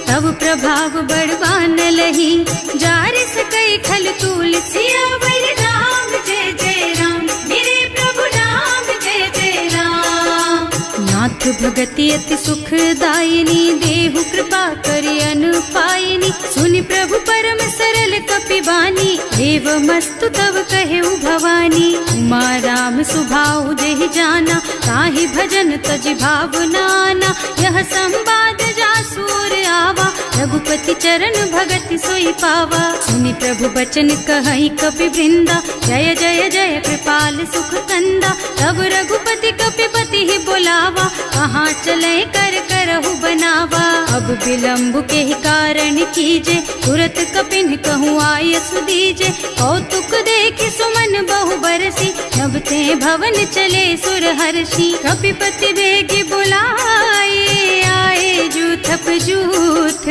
तब प्रभाव बड़वान लही, जारि सकई खल तूल। सियावर राम जय जय राम, मेरे प्रभु राम जय जय राम। नाथ भगति अति सुखदायिनी, देहु कृपा करि अनुपायिनी। सुनि प्रभु परम सरल कपि बानी, देव मस्तु तव कहेउ भवानी। उमा राम सुभाउ जेहि जाना, ताहि भजन तजि भावनाना। यह संवाद जासुर आवा, रघुपति चरण भगति सोई पावा। सुनि प्रभु बचन कहई कपि वृंदा, जय जय जय कृपाल सुख कंदा। तब रघुपति कपिपति ही बोलावा, कहाँ चले कर करहु बनावा। अब विलम्ब के ही कारण कीजे, तुरत कपिन कहूँ आयस दीजे। कौतुक देखि सुमन बहु बरसी, नभ ते भवन चले सुर हर्षि। कपिपति बेगी बुलाए, आए जूथप जूथ।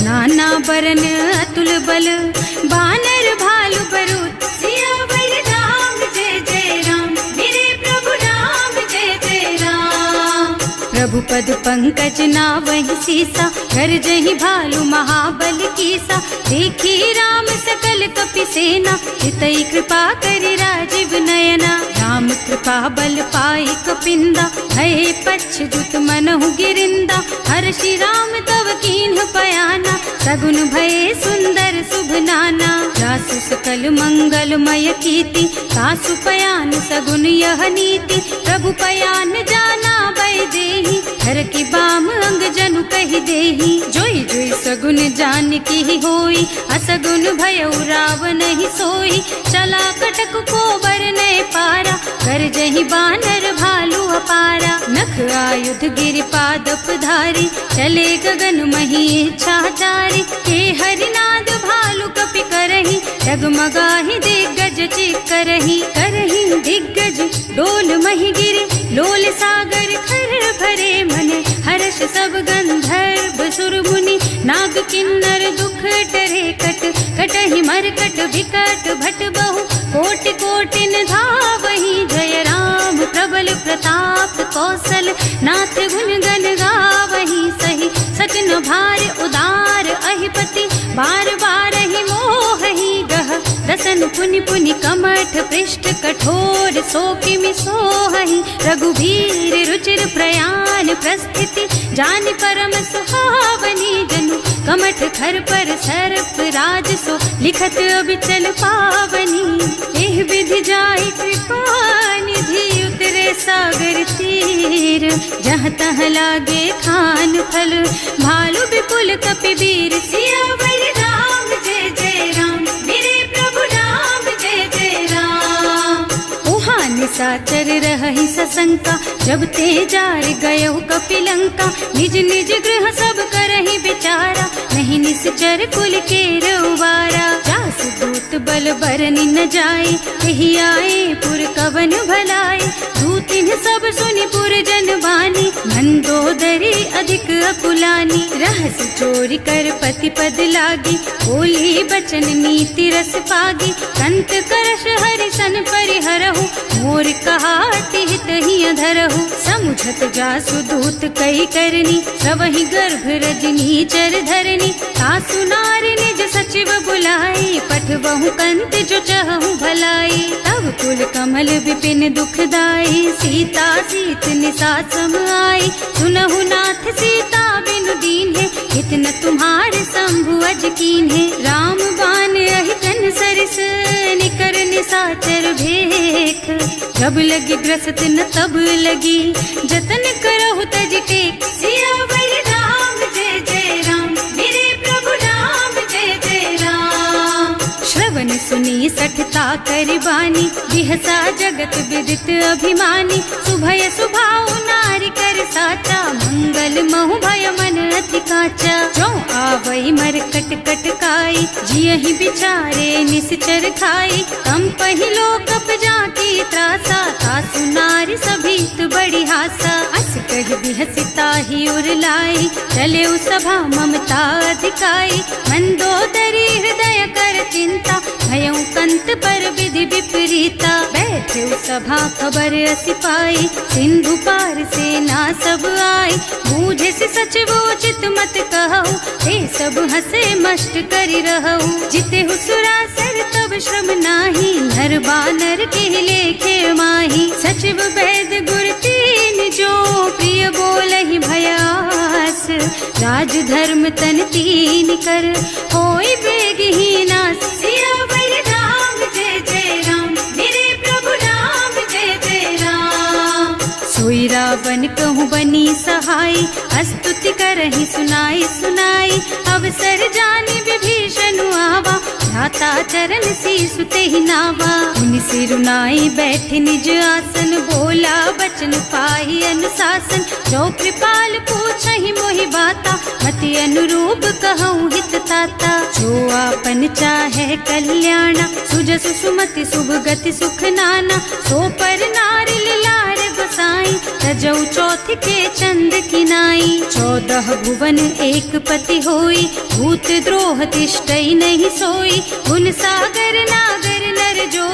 नाना बरन अतुल बल, बानर भालु बरूथ। सियावर राम पद पंकज नावहि सीसा, गरजहि भालु महाबल कीसा। देखी राम सकल कपि सेना, हितई कृपा करि राजीव नयना। राम कृपा बल पाई कपिंदा, भये पच्छ्रुत मनहु गिरिंदा। हर्षि राम तव कीन्ह पयाना, सगुन भये सुंदर शुभ नाना। जासु सकल मंगलमय कीर्ति, तासु पयान सगुन यह नीति। प्रभु पयान जाना बै देहि, हर की बाम अंग जनु कहि देहि। जोई जोई सगुन जानकी होई, असगुन भयउ रावण ही सोई। चला कटक को बरनै पारा, गरजहि बानर भालु अपारा। नख आयुध गिरिपादप धारी, चले गगन मही इच्छाचारी। के हरिनाद भालु कपि करहि, डगमगाहि दिग्गज चिक्करहि। करहि दिग्गज डोल मही गिरि, लोल सागर खर भरे मने। हर्ष सब गंधर्व सुर मुनि, नाग किन्नर दुख टरे कट। कटहि मरकट विकट भट बहु, कोटि कोटिन धावहि। जय राम प्रबल प्रताप कौशल, नाथ गुण गण गावहि। सही सकन भार उदार अहिपति, बार बार ही मोहहि गह। दसन पुनि पुनि कमठ पृष्ठ, कठोर सोकिमि सोहहि। रघुवीर रुचिर प्रयाण प्रस्थिति, जानि परम सुहावनी। जनु कमठ खर पर सर्प राज सो, लिखत अबिचल पावनी। एह विधि जाहि कृपा निधि, उतरे सागर तीर। जहाँ तहाँ लागे खान फल, भालु विपुल कपि वीर। सियावर राम जय जय राम, मेरे प्रभु राम जय जय राम। उहाँ निशाचर रहहि सशंका, जब ते जार गयउ कपिलंका। निज निज गृह सब करहि विचारा, नहीं निश्चर कुल केर उबारा। जासु दूत बल बरनि न जाए, एहि आए पुर कवन भलाए। दूतिन सब सुनि पुर जन बानी, मंदोदरी अधिक अकुलानी। रहस चोरी कर पति पद लागी, बोली बचन नीति रस पागी। कंत करश हरिसन परिहरहु, मोर कहाति हित ही अधरहु। समुझत जासु दूत कई करनी, सबहि गर्भ रजनी चर धरनी। सासु नारी निज सचिव बुलाई, पठबहु कंत जो चहु भलाई। तब कुल कमल विपिन दुखदाई, सीता सीत निसा सम आई। सुनहु नाथ सीता बिनु दीन्हे, इतना तुम्हारे शंभु अज कीन्हे। राम बान अहितन सरिस, निकर निसाचर भेख। जब लगी ग्रसत न तब लगी, जतन करहु तज टेक। सियावर राम जय जय राम, मेरे प्रभु राम जय जय राम। श्रवण सुनी सठता करबानी, बिहसा जगत विदित अभिमानी। सुभय सुभाउ नारी कर साचा, मंगल महु भय मन अति काचा। जो आवई मरकट कटकाई, जियहि बिचारे निश्चर खाई। तम पहिलो कप जाकी त्रासा, तासु नारी सभीत बड़ी हासा। अस कहि बिहसिता ही उरलाई, चले सभा ममता अधिकाई। मंदोदरी हृदय कर चिंता, भयउ कंत पर विधि विपरीता। बैठे सभा खबर असी पाई, सिंधु पार सेना सब आई। बूझे से सचिव उचित मत कहु, हे सब हसे मष्ट करि रहु। जिते हुसुरासर तब श्रम नाही, नर बानर के लेखे माही। सचिव वैद गुर तीन जो, प्रिय बोलहि भयास। राज धर्म तन तीन कर, होई बेगहीना। सियावर राम जय जय राम, मेरे प्रभु राम जय जय राम। सोई रावण कहूँ बनी सहाय, स्तुति करहि सुनाई सुनाई। अवसर जानि विभीषण आवा, भ्राता चरण शीसु तेहि नावा। मुनि सिरुनाई बैठे निज आसन, बोला बचन पाहि अनुशासन। जो कृपाल पूछहि मोहि बाता, मति अनुरूप कहूँ हित ताता। जो आपन चाहे कल्याणा, सुजसु सुमति शुभ गति सुख नाना। सो पर नारी लार गोसाई, तजौ चौथ के चंद किनाई। 14 भुवन एक पति होई, भूत द्रोह तिष्ठई नहीं सोई। गुण सागर नागर नर जो,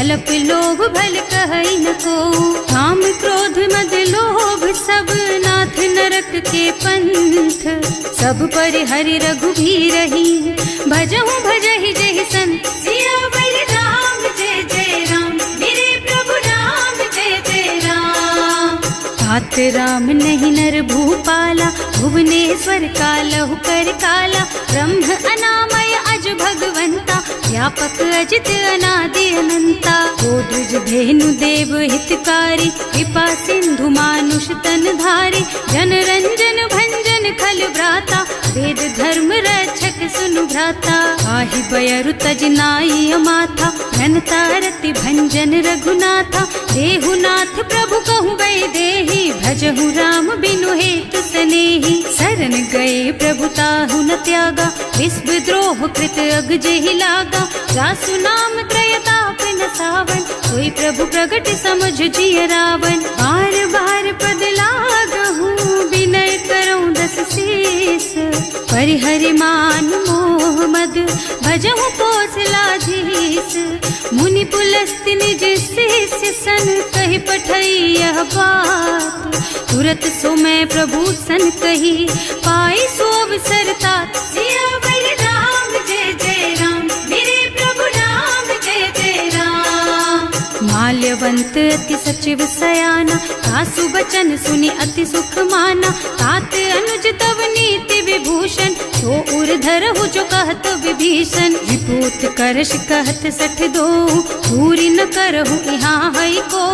अल्प लोभ भल कहई न को। काम क्रोध मद लोभ सब, नाथ के पंथ, सब पर हरि रघुबीरहि, भजहु भजहि जहि संत। सियावर राम जय जय राम, मेरे प्रभु राम जय जय राम। तात राम नहीं नर भूपाला, भुवनेश्वर कालहु कर काला। ब्रह्म अनामय अज भगवंता, व्यापक अजित अनादि अनंता। गोदृज धेनु देव हितकारी, कृपा सिंधु मानुष तन धारी। जन रंजन भंजन खल भ्राता, वेद धर्म रक्षक सुनु भ्राता। आहि बयरु तज नाई अमाथा, घनता रति भंजन रघुनाथा। देहुनाथ प्रभु कहु वै देहि, भजहु राम बिनु हेतु सनेहि। शरण गए प्रभु ताहु न त्यागा, विश्वद्रोह कृत अग जेहि लागा। जासु नाम त्रयताप न सावन, सोई प्रभु प्रगट समझ जिय रावण। बार बार पद लागहु, विनय करऊं दस शीस। परिहरि मान मोह मद, भजहु कौशलाधीश। मुनि पुलस्त्य निज शिष्य सन, कहि पठई यह बात। तुरत सो मैं प्रभु सन कही, पाई सो अवसर तात। सियावर राम जय जय राम, मेरे प्रभु राम जय जय राम। माल्यवंत अति सचिव सयाना, सासु बचन सुनि अति सुख माना। तात अनुज तव नीति विभूषण, सो उर धरहु जो कहत विभीषण। विभूत करश कहत सठ दो, पूरी न करहु यहाँ हई को।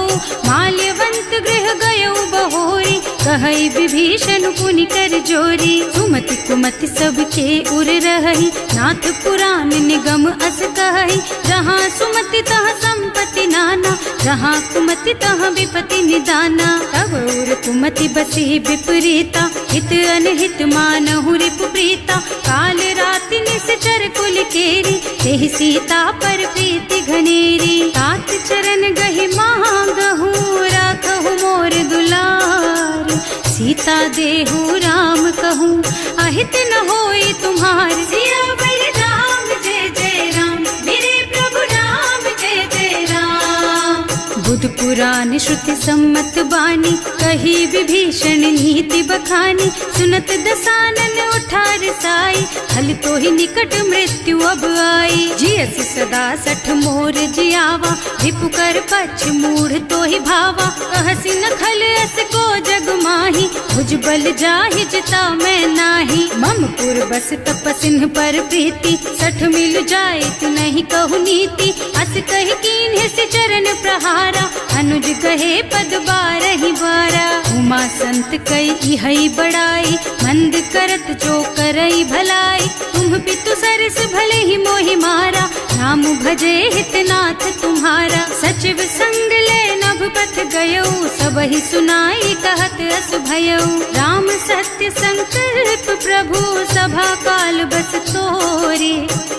माल्यवंत गृह गयउ बहोरी, कहई विभीषण पुनि कर जोरी। सुमति कुमति सबके उर रहई, नाथ पुराण निगम अस कहई। जहाँ सुमति तहाँ संपत्ति नाना, जहाँ कुमति तहाँ विपत्ति निदाना। तब उर कुमति बसी विपरीता, हित अनहित मानहु रिपु प्रीता। काल राति निश्चर कुल केरी, तेहि सीता पर प्रीति घनेरी। तात चरण गहि मांगहु, राखहु मोर दुलार। सीता देहु राम कहूँ, अहित न होई तुम्हार। सियावर राम जय जय राम, मेरे प्रभु राम जय जय राम। बुध पुराण श्रुति सम्मत बानी, कही विभीषण नीति बखानी। सुनत दसानन उठार साई, हल तो ही निकट मृत्यु अब आई। जियस सदा सठ मोर जियावा, रिपु कर पक्ष मूढ़ तो ही भावा। कहसी न खल अस को जग माही, भुज बल जाहि जिता मैं नाही। मम पुर बस तपसिन्ह पर प्रीति, सठ मिल जाए तु नहीं कहु नीति। अस कहि कीन्ह से चरण प्रहारा, अनुज कहे पद बारहि बारा। उमा संत कई इहई बड़ाई, मंद करत जो करई भलाई। तुम पितु सरस भले ही मोहि मारा, नाम भजे हितनाथ तुम्हारा। सचिव संग ले नभ पथ गयऊ, सबहि सुनाई कहत अस भयऊ। राम सत्य संकल्प प्रभु, सभा काल बस तोरी।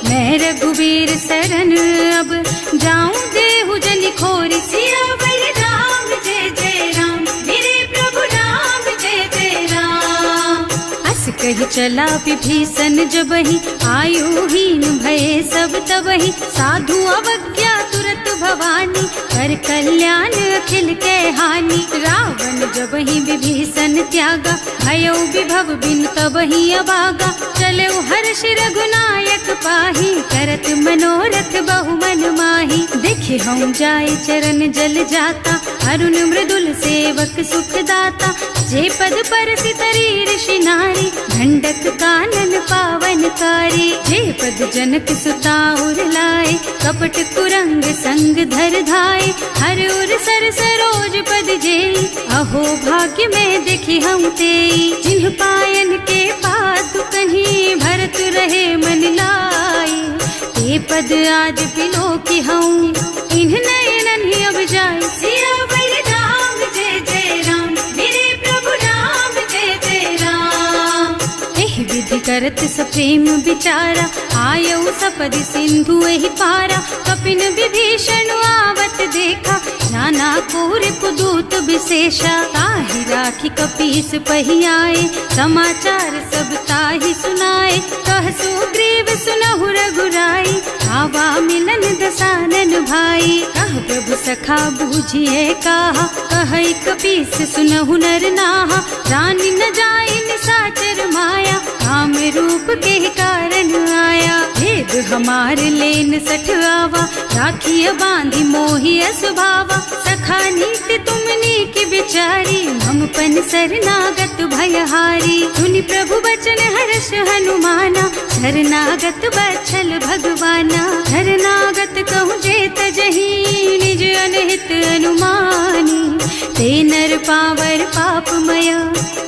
मैं रघुवीर शरण अब, जाऊं देहु जनि खोरी। सियावर राम जय जय राम, मेरे प्रभु राम जय जय राम। अस कही चला विभीषण जबहि, आयुहीन भये सब तबहि। साधु अवज्ञा तुरत भवानी, कर कल्याण अखिल के हानि। रावण जबहि विभीषण त्यागा, भयउ विभव बिन तबहि अभागा। चलऊ हर्ष रघुनायक पाहि, करत मनोरथ बहु मन माहि। देखे हम जाय चरण जल जाता, अरुण मृदुल सेवक सुख दाता। जे पद परसि तरी ऋषि नारी, ढंडक कानन पावनकारी। जे पद जनक सुता उर लाए, कपट कुरंग संग धर धाय। हर उर सर सरोज पद जेई, अहो भाग्य में देखी हम तेई। जिन्ह पायन के पादु कहीं, भरत रहे मन लाई। ते पद आज बिलो की हूँ, इन्ह नयनन ही अब जाए। सियावर राम जय जय राम, मेरे प्रभु राम जय जय राम। एहि विधि करत सप्रेम विचारा, आयऊ सपदि सिंधु एहि पारा। कपिन विभीषण आवत देखा, नाना कोरि पुदूत विशेषा। ताहि राखी कपीस पहि आए, समाचार सब ताहि सुनाए। कह सुग्रीव सुनहु रघुराई, आवा मिलन दसानन भाई। कह प्रभु सखा बूझिए कहा, कहई कपीस सुनहु नर नाहा। रानी न जाय निशाचर माया, काम रूप के कारण आया। भेद हमार लेन सठ आवा, राखिय बांधी मोहिय स्वभावा। सखा नीति तुमनी की बिचारी, ममपन शरणागत भयहारी। सुनि प्रभु बचन हर्ष हनुमाना, शरणागत बछल भगवाना। शरणागत कहूँ जेत जही, निज अनहित अनुमानी। ते नर पावर पापमय,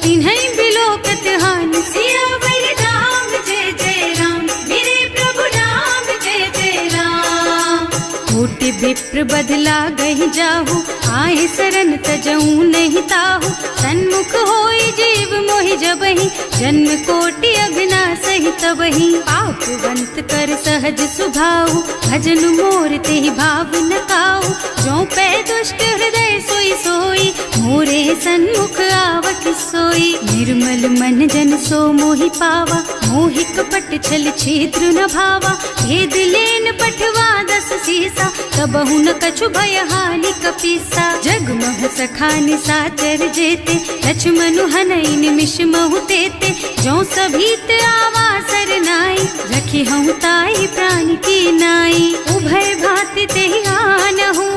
तिन्है बिलोकत हानि। सियावर राम जय जय राम, मेरे प्रभु राम जय जय राम। कोटि विप्र बदला गहि जाहु, आए शरण तजऊ नहीं ताहु। सन्मुख होई जीव मोहि जबहि, जन्म कोटि अघनासहि तबहि। पापवंत कर सहज सुभाऊ, भजन मोर तेहि भाव न काऊ। जो पै दुष्ट हृदय सोई सोई, मोरे सन्मुख आवत सोई। निर्मल मन जन सो मोहि पावा, मोहि कपट छल छिद्र न भावा। भेद लेन पठवा दस सीसा, कबहु न कछु भय हानि कपीसा। जग मह सखा निशाचर जेते, लक्ष्मणु हनई निमिष महु तेते। जो सभीत आवा सरनाई, रखी हूँ ताई प्राण की नाई। उभय भांति तेहि आनहु,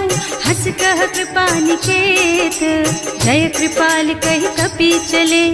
हस कह कृपा निकेत। जय कृपाल कहि कपि चले,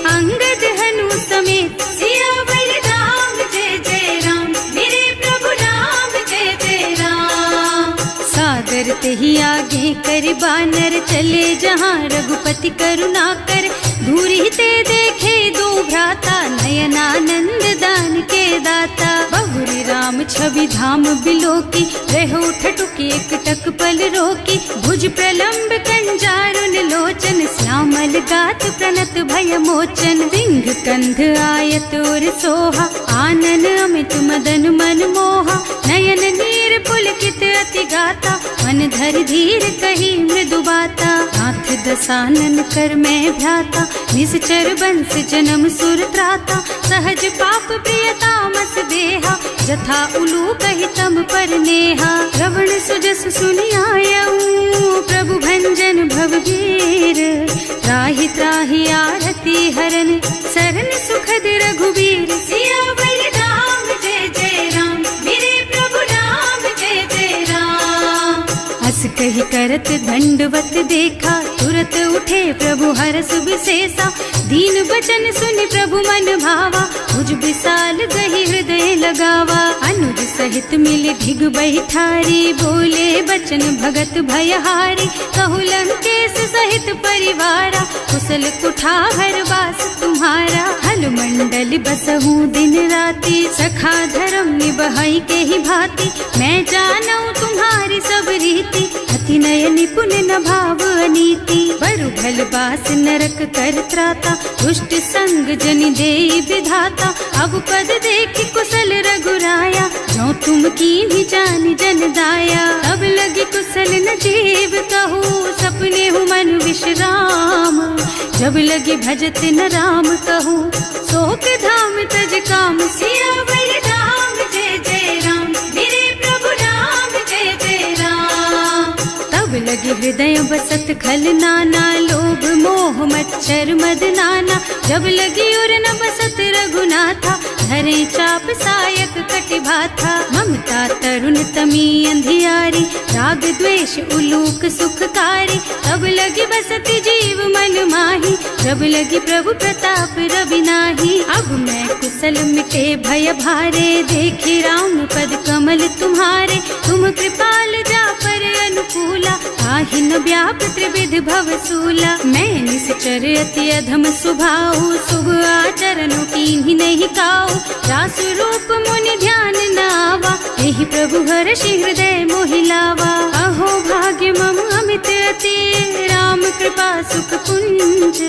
अंगद हनु समेत। सियावर राम जय जय राम, मेरे प्रभु राम जय जय राम। सादर तेहि आगे कर बानर, चले जहाँ रघुपति करुणा कर। दूरी ते देखे दो भ्राता, नयनानंद दान के दाता। बहुरी राम छवि धाम बिलोकी, रहो ठटुकी एकटक पल रोकी। भुज प्रलंब कंजारुन लोचन, श्यामल गात प्रणत भय मोचन। सिंह कंध आयत और सोहा, आनन अमित मदन मन मोहा। नयन नीर पुलकित अति गाता, मन धर धीर कही मृदु बाता। नाथ दसानन कर मैं भ्राता, निश्चर बंस जन्म सुर त्राता। सहज पाप प्रियतामस देहा, जथा उलू कहि तम पर नेहा। श्रवण सुजस सुनि आयऊ, प्रभु भंजन भवगीर। त्राहि त्राहि आरती हरन, सरन सुखद रघुबीर। सियावर राम जय जय राम, मेरे प्रभु राम जय जय राम। हस कहि करत दंडवत देखा, तुरत उठे प्रभु हरष विशेषा। दीन बचन सुनि प्रभु मन भावा, भुज विशाल गहि हृदय लगावा। अनुज सहित मिल धिग बैठारी, बोले बचन भगत भयहारी। कहु लंकेश सहित परिवारा, कुशल कुठार वास तुम्हारा। हल मंडल बसहु दिन राति, सखा धर्म निबहई के ही भांति। मैं जानऊ तुम्हारी सब रीति, अति नय निपुण न भाव अनीति। बरु भल बास नरक कर त्राता, दुष्ट संग जनि देई विधाता। अब पद देखि कुशल रघुराया, जो तुम कीन्ही जानि जन दाया। अब लगी कुशल न जीव कहू, सपने हूँ मन विश्राम। जब लगी भजत न राम कहू, शोक धाम तज काम। सियावर राम जय जय राम, मेरे प्रभु राम जय जय राम। तब लगी हृदय बसत खल नाना, लोभ मोह मच्छर मद नाना। जब लगी उर न बसत रघुनाथा, धरे चाप सायक कटिभाथा। ममता तरुण तमी अंधियारी, राग द्वेष उलूक सुखकारी। तब लगी बसती जीव मन माही, जब लगी प्रभु प्रताप रवि नाही। अब मैं कुशल मिटे भय भारे, देखी राम पद कमल तुम्हारे। तुम कृपाल जा पर अनुकूला, ताहि न व्याप त्रिविध भव सूला। मैं निश्चर अति अधम सुभाऊ, शुभ आचरणों कीन्ही नहीं काऊ। रास रूप मुनि ध्यान नावा, यही प्रभु हर्षि हृदय मोहि लावा। अहो भाग्य मम अमित अति, राम कृपा सुख पुंज।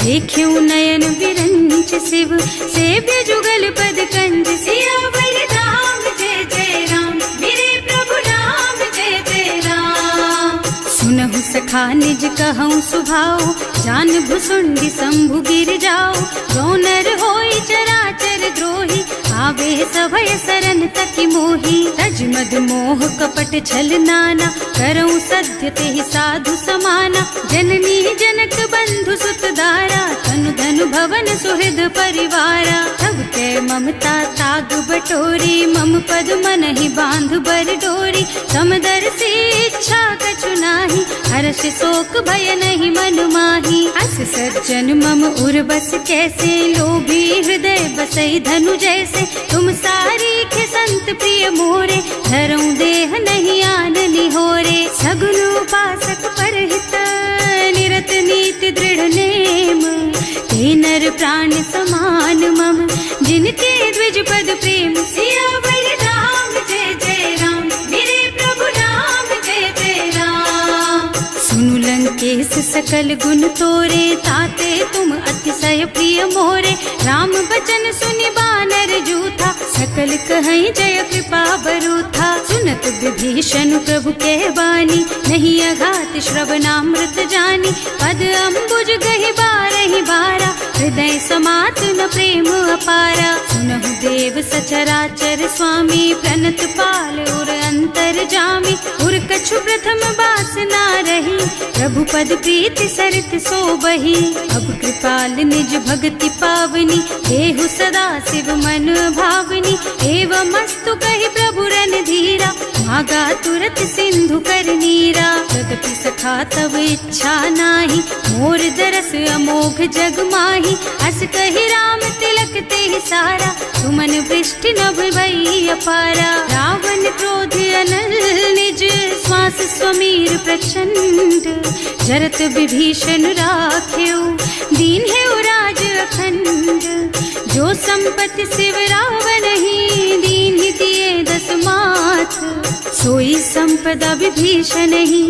देख्यऊ नयन विरंच शिव, सेव्य जुगल पद कंज। सियावर राम जय जय राम, मेरे प्रभु राम जय जय राम। सुनहु सखा निज कहूँ सुभाऊ, जान भुसुंडी शंभु गिर जाओ। जो नर होई चराचर बल द्रोही, आवे सभय सरन तकी मोही। तज मद मोह कपट छल नाना, करऊं सत्य तेहि साधु समाना। जननी जनक बंधु सुत दारा, तनु धनु भवन सुहृद परिवारा। तब के ममता ताग बटोरी, मम पद मन ही बांध बर डोरी। समदर्शी इच्छा कछु नाही, हर्ष शोक भय नहीं मन माही। अस सज्जन मम उर बस कैसे, लोभी हृदय बसई धनु जैसे। तुम सारी के संत प्रिय मोरे, धरऊं देह नहीं आन निहोरे। सगुन उपासक परहित, निरत नीति दृढ़ नेम। ते नर प्राण समान मम, जिनके द्विज पद प्रेम। सियावर राम जय जय राम, मेरे प्रभु राम जय जय राम। सुनु लंकेश सकल गुण तोरे, ताते तुम अतिशय प्रिय मोरे। राम बचन सुनि बानर जूथा, सकल कहई जय कृपा बरूथा। सुनत विभीषण प्रभु के बानी, नहीं अघात श्रवणामृत जानी। पद अम्बुज गहि बारहि बारा, हृदय समात न प्रेम अपारा। सुनहु देव सचराचर स्वामी, प्रणत पाल उर अंतर जामी। उर कछु प्रथम बासना रही, प्रभु पद प्रीति सरित सोबही। अब कृपाल निज भक्ति पावनी, देहु सदा शिव मन भावनी। एवं मस्तु कहि प्रभु रन धीरा, मागा तुरत सिंधु कर नीरा। तदपि सखा तब इच्छा नाही, मोर दरस अमोघ जग माही। अस कहि राम तिलक तेहि सारा, सुमन वृष्टि नभ भई अपारा। रावण क्रोध अनल निज, श्वास स्वमीर प्रचंड। जरत विभीषण राख्यो, दीन है राज अखंड। जो संपत्ति शिव रावण ही, दीन ही दिए दस माथ। सोई संपदा विभीषण ही,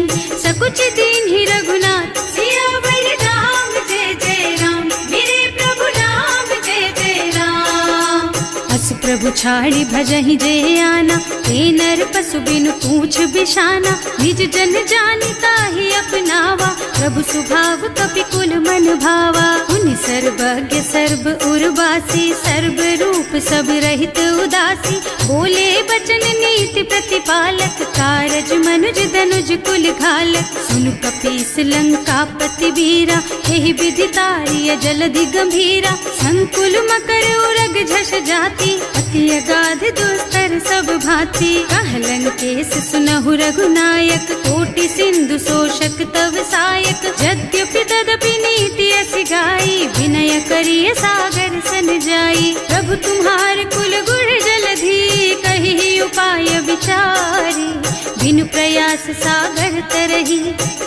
सकुच दीन ही रघुनाथ। सियावर राम जय जय राम, मेरे प्रभु राम जय जय राम। अस प्रभु छाड़ी भजहि जे आना, ते नर पशु बिनु पूछ बिशाना। निज जन जानि ताहि अपनावा, प्रभु सुभाव कपि कुल मन भावा। उनि सर्वज्ञ सर्व उर्वासी, सर्व रूप सब रहित उदासी। बोले बचन नीति प्रतिपालक, कारज मनुज धनुज कुल घालक। सुनु कपीस लंकापति वीरा, एहि विधि तारिय जलधि गंभीरा। संकुल मकर उरग झष जाति, अति अगाध दुस्तर सब भांति। कह लंकेश सुनहु रघुनायक, कोटि सिंधु शोषक तव सायक। यद्यपि तदपि नीति असि गाई, विनय करिय सागर सन जाई। प्रभु तुम्हार कुल गुण जलधि, कहि उपाय विचारी। बिनु प्रयास सागर तरही,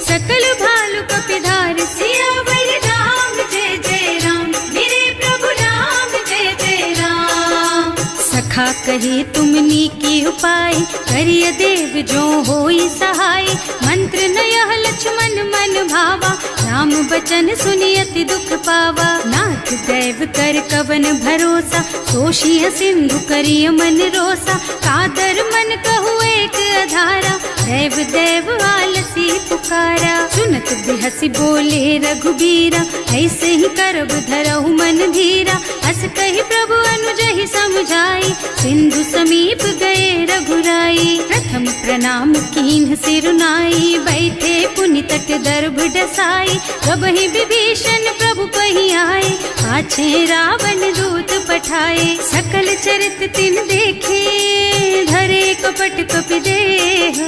सकल भालु कपिधार। सियावर राम जय जय राम, मेरे प्रभु राम जय जय राम। सखा कही तुमनी की उपाय, करिय देव जो होई सहाय। मंत्र नयह लक्ष्मण मन भावा, राम बचन सुनि अति दुख पावा। नाथ दैव कर कवन भरोसा, सोषिय सिंधु करिय मन रोसा। कादर मन कहु एक अधारा, दैव दैव आलसी पुकारा। सुनत बिहसी बोले रघुबीरा, ऐसे ही करब धरहु मन धीरा। अस कहि प्रभु अनुजहि समझाई, सिंधु समीप गए रघुराई। प्रथम प्रणाम कीन्ह सिरुनाई, बैठे पुनि तट दर्भ डसाई। प्रभहि विभीषण प्रभु पहि आए, पाछे रावण दूत पठाए। सकल चरित तिन देखे, धरे कपट कपि देह।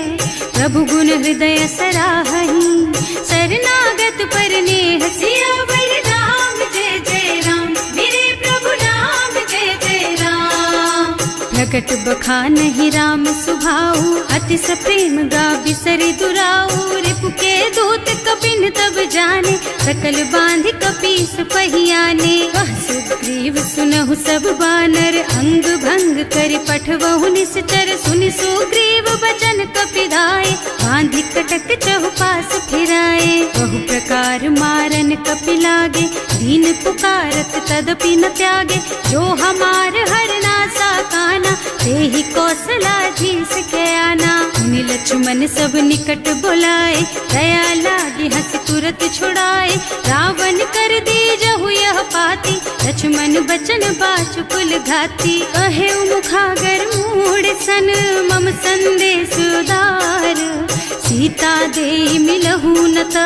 प्रभु गुण हृदय सराहहि, शरणागत पर नेह। सियावर राम जय जय राम, मेरे प्रभु राम जय जय राम। प्रकट बखानहि राम सुभाऊ, अति सप्रेम गा बिसरि दुराऊ। रिपु के दूत कपिन तब जाने, सकल बांधि कपीस पहियाने। वह सुग्रीव सुनहु सब बानर, अंग भंग करि पठवहु निश्चर। सुनि सुग्रीव बचन कपिधाय, बांधि कटक चहुपास फिराए। बहु प्रकार मारन कपि लागे, दीन पुकारत तदपि न त्यागे। जो हमार हरना सा काना, तेहि कौशलाधीश के आना। नील लक्ष्मण सब निकट बोलाए, दया लागी हंस तुरत छुड़ाए। रावण कर दी जहु यह पाती, लक्ष्मण बचन बाचुकुल घाती। कहे मुखागर मूड सन मम संदेश उदार, सीता दे मिलहु नत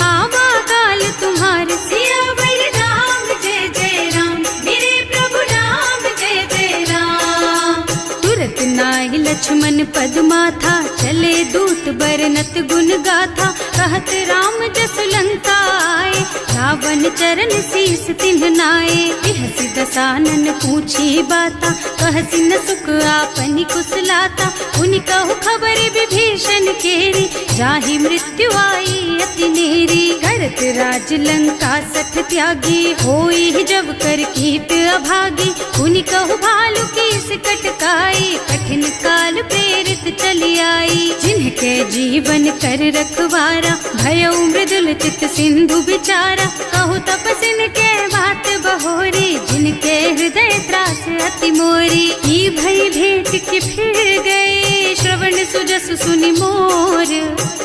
आवा काल तुम्हार। सियावर राम जय जय राम, मेरे प्रभु राम जय जय राम। तुरत नाहि लक्ष्मण पद माथा, चले दूत बरनत गुण गाथा। कहत राम जस लंका आए, रावण चरण शीस तिन्ह नाए। बिहसि दसानन पूछी बाता, कहसि न सुख आपनि कुशलाता। उनि कहु खबर विभीषण केरी, जाहि मृत्यु आई अति नेरी। करत राज लंका सठ त्यागी, होई जब कर कीट अभागी। उनि कहु भालु कीस कटकाई, कठिन काल प्रेरित चली आई। जिनके जीवन कर रखवारा, भयउ मृदुल चित सिंधु बिचारा। कहु तपसिन के बात बहोरी, जिनके हृदय त्रास अति मोरी। ई भई भेंट कि फिर गए, श्रवण सुजस सुनि मोर।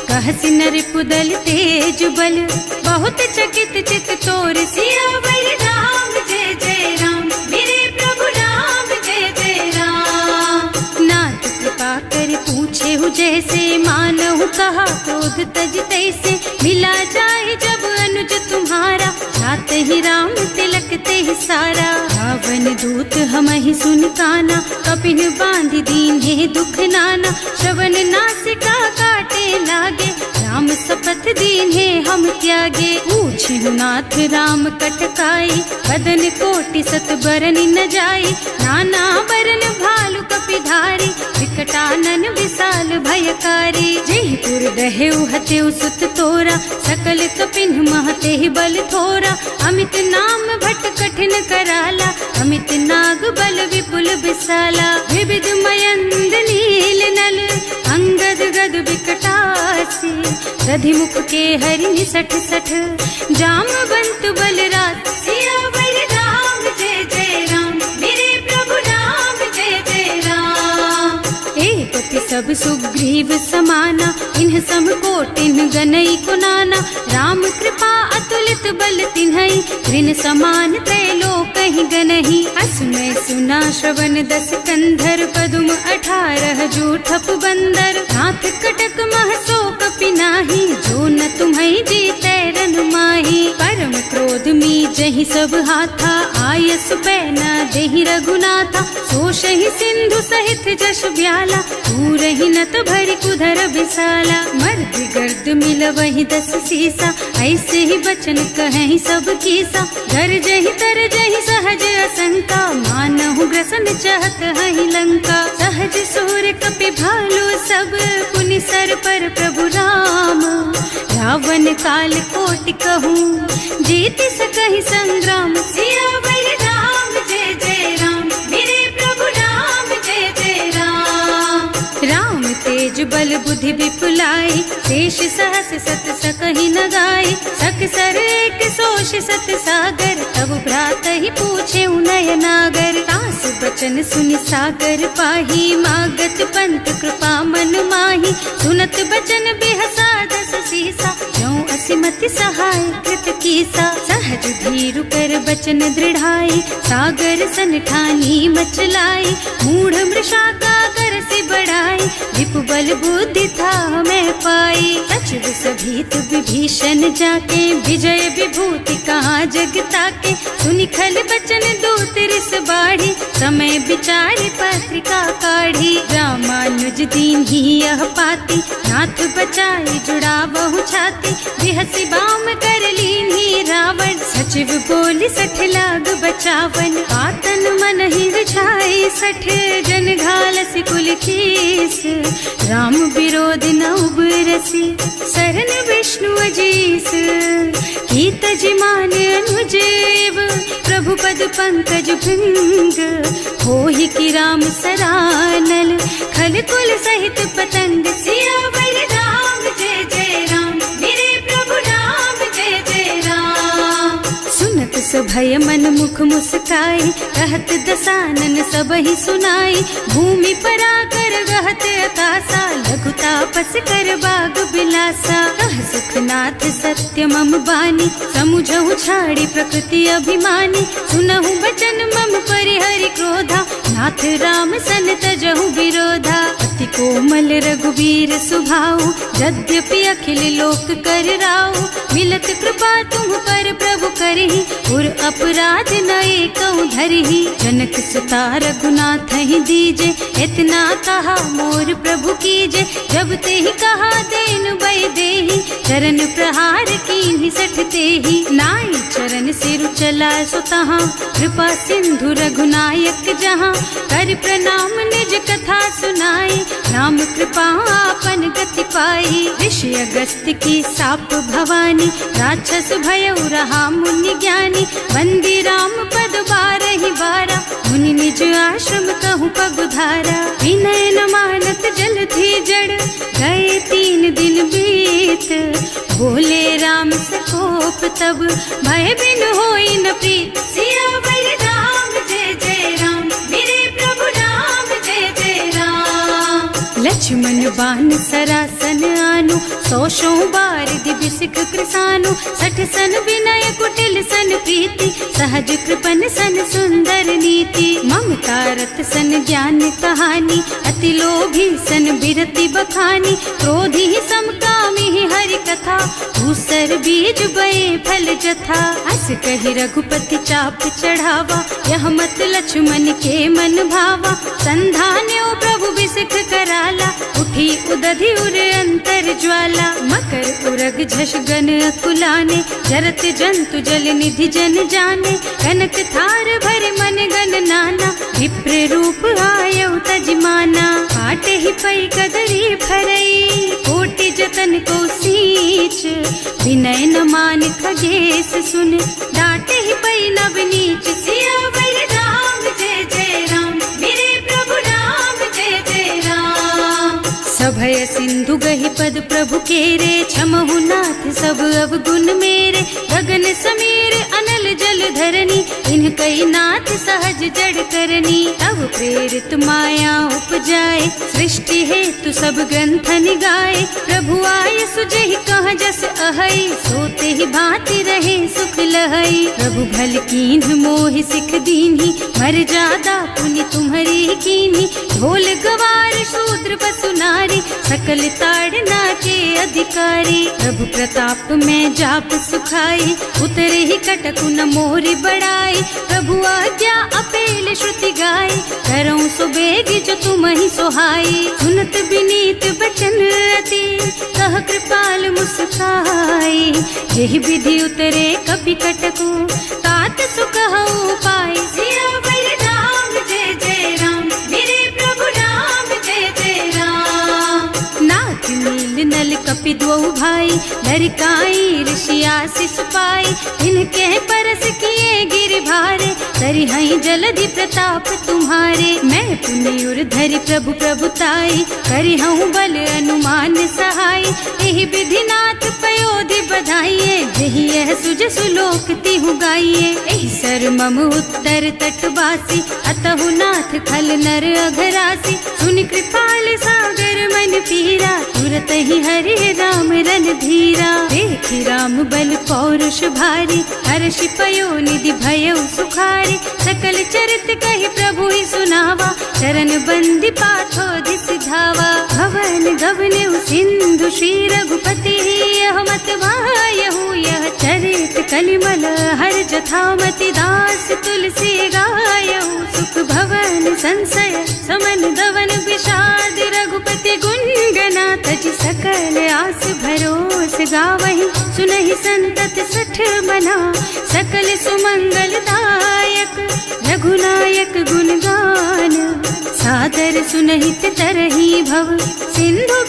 कहसि नरिपुदल तेज बल, बहुत चकित चित तोर। सियावर राम जय जय राम, मेरे प्रभु राम जय जय राम। नाथ कृपा कर पूछे हु जैसे, मानहु कहा क्रोध तज तैसे। मिला जाए जब अनुज तुम्हारा, जात ही राम तिलक ते ही सारा। रावण दूत हमहि सुन काना, कपिन बांधि दीन्हे दुख नाना। श्रवण नासिका काटे लागे, राम शपथ दीन्हे हम त्यागे। पूछिहु नाथ राम कटकाई, बदन कोटि सत बरन न जाई। नाना बरन भालु कपिधारी, विकटानन विशाल भयकारी। जयपुर दहेउ हतेउ सुत तोरा, सकल कपिन महते ही बल थोरा। अमित नाम भट कठिन कराला, अमित नाग बल विपुल विशाला। विविध मयंद नील नल, अंगद गद विकटासी। दधि मुख के हरि निसठ सठ, जामवंत बलराज। सियावर राम जय जय राम, मेरे प्रभु राम जय जय राम। एक सब सुग्रीव समाना, इन्ह सम कोटिन गनई को नाना। राम कृपा अतुलित बल तिन्हई, ऋण समान त्रैलोक ही गनहि। असमय सुना श्रवण दस कंधर, पदुम 18 जूठप बंदर। नाथ कटक महसो कपि नाही, जो न तुम्हई जीतै रन माही। परम क्रोध मी जहि सब हाथा, आयस बैना देहि रघुनाथा। सोषहि सिंधु सहित जश ब्याला, पूरहि नत भरि कुधर विशाला। मर्द गर्द मिल वही 10 सीसा, ऐसे ही बचन कहें सब कीसा। गरजहि तरजहि सहज असंका, मानहु ग्रसन चाहत हहि लंका। सहज सूर कपि भालु सब, पुनि सर पर प्रभु राम। रावण काल कोटि कहूँ, जीत सकहि संग्राम। सियावर राम जय जय राम, मेरे प्रभु राम जय जय राम। राम तेज बल बुद्धि विपुलाई, शेष सहस सत सकहि न गाय। सक सर एक सोष सत सागर, तब भ्रात ही पूछे उनय नागर। तास बचन सुनि सागर पाही, मागत पंत कृपा मन माही। सुनत बचन बिहसा 10 सीसा, ज्यों असिमति सहाय कृत कीसा। सहज धीरु कर बचन दृढ़ाई, सागर सन ठानी मचलाई। मूढ़ मृषा का कर से बढ़ाई, विपु बल बुद्धि था मैं पाई। सचिव सभीत विभीषण जाके, विजय विभूति कहाँ जगता के। सुनि खल बचन दूत रिस बाढ़ी, समय विचारी पत्रिका काढ़ी। रामानुज दीन ही यह पाती, नाथ बचाई जुड़ा बहु छाती। बिहसि बाम कर लीन्ही रावण, सचिव बोली 60 लाग बचावन। आतन मन ही विछाई 60, जन घालसि कुल कीस। राम विरोध न उबरसी, शरण विष्णु अजीस। कीत जिमान अनुजेव, प्रभु पद पंकज भृंग। होहि कि राम सरानल, खल कुल सहित पतंग। सियावर राम जय जय राम, मेरे प्रभु राम जय जय राम। सुनत सभय मन मुख मुस्काई, कहत दसानन सबहि सुनाई। भूमि पराकर गहत आकाशा, लघुता दासा। कह सुखनाथ सत्य मम बानी, समुझहु छाड़ी प्रकृति अभिमानी। सुनहु बचन मम परिहरि क्रोधा, नाथ राम सन तजहु विरोधा। अति कोमल रघुबीर सुभाऊ, यद्यपि अखिल लोक कर राऊ। मिलत कृपा तुम पर प्रभु करही, उर अपराध न एकहु धरही। जनक सुता रघुनाथ ही दीजे, इतना कहा मोर प्रभु कीजे। जब ते ही कहा देन बय देही, चरण प्रहार कीन्ही सठते ही। नाई चरण सिरु चला सुतहा, कृपा सिंधु रघुनायक जहाँ। कर प्रणाम निज कथा सुनाई, राम कृपा आपन गति पाई। ऋषि अगस्त्य की साप भवानी, राक्षस भयउ रहा मुनि ज्ञानी। बंदी राम पद बारहि बारा, मुनि निज आश्रम कहूँ पगुधारा। विनय न मानत जल थी जड़, गए 3 दिन बीत। बोले राम सकोप तब, भय बिन होई न प्रीत। सियावर राम जय जय राम, मेरे प्रभु राम जय जय राम। लक्ष्मण बान सरासन आनु, 100 बार दिव्य सिख कृसानु। 60 सन विनय कुटिल सन प्रीति, सहज कृपन सन सुंदर नीति। ममता रत सन ज्ञान कहानी, अति लोभी सन बिरति बखानी। क्रोधी समकामी हरि कथा, दूसर बीज बये फल जथा। अस कही रघुपति चाप चढ़ावा, यह मत लक्ष्मण के मन भावा। संधान्यो प्रभु बिसिख कराला, उठी उदधि उर अंतर ज्वाला। मकर उरग झष गन अकुलाने, जरत जंतु जल निधि जन जाने। कनक थार भर मन गन नाना, विप्र रूप आयउ तजमाना। काटे ही पई कदरी फरई, कोटि जतन को सींच। विनय न मान खगेश सुन, डांटे ही पई नव नीच। सियावर राम जय जय राम, मेरे प्रभु राम जय जय राम। सभय सिंधु गहि पद प्रभु केरे, क्षमहु नाथ सब अवगुण मेरे। गगन समीर अनल जल धरनी, इन्ह कई नाथ सहज जड़ करनी। तब प्रेरित माया उपजाए, सृष्टि हेतु सब ग्रंथन गाए। प्रभु आय सुजहि कह जस अहै, सोते ही भांति रहे सुख लहै। प्रभु भल कीन्ह मोहि सिख दीन्ही, मर जादा पुनि तुम्हरी कीन्ही। ढोल गवार शूद्र पशु नारी, सकल ताड़ना के अधिकारी। प्रभु प्रताप में जाप सुखाई, उतरे ही कटकु न मोरी बड़ाई। प्रभु आज्ञा अपेल श्रुति गाय, करऊं सुबेग जो तुम ही सोहाई। सुनत विनीत बचन अति, कह कृपाल मुस्काई। यही विधि उतरे कपि कटकु, तात सुकहु पाई। सियावर राम जय जय राम, मेरे प्रभु राम जय जय राम। नाथ नील नल कपि द्वौ भाई, लरिकाई ऋषि आशीष पाई। इनके परस किए गिर भारे, तरि हई जलधि प्रताप तुम्हारे। मैं पुनि उर धरि प्रभु प्रभुताई, करि हूँ बल अनुमान सहाय। यही विधि नाथ पयोधि बधाइए, यही यह सुज सुलोक तिहु गाइए। एहि सर मम उत्तर तटवासी, अतहु नाथ खल नर अघरासी। सुनि कृपाल सागर मन पीरा, तुरत ही हरि राम रन धीरा। देखि राम बल पौरुष भारी, हर्षि पयो निधि भयउ सुखारी। सकल चरित कहि प्रभु ही सुनावा, चरण बंदी पाथोधि सिधावा। भवन गवनेउ सिंधु श्री रघुपति, यह मत वायहु यह चरित कलिमल हर जथामति। दास तुलसी गायहु, सुख भवन संशय समन दवन विषाद। रघुपति गुणगना तजि सकल आस भरोस गावहि। सुनहि संतत सठ मना, सकल सुमंगल दायक। रघुनायक गुणगान, सादर सुनहित तरहि भव। सिंधु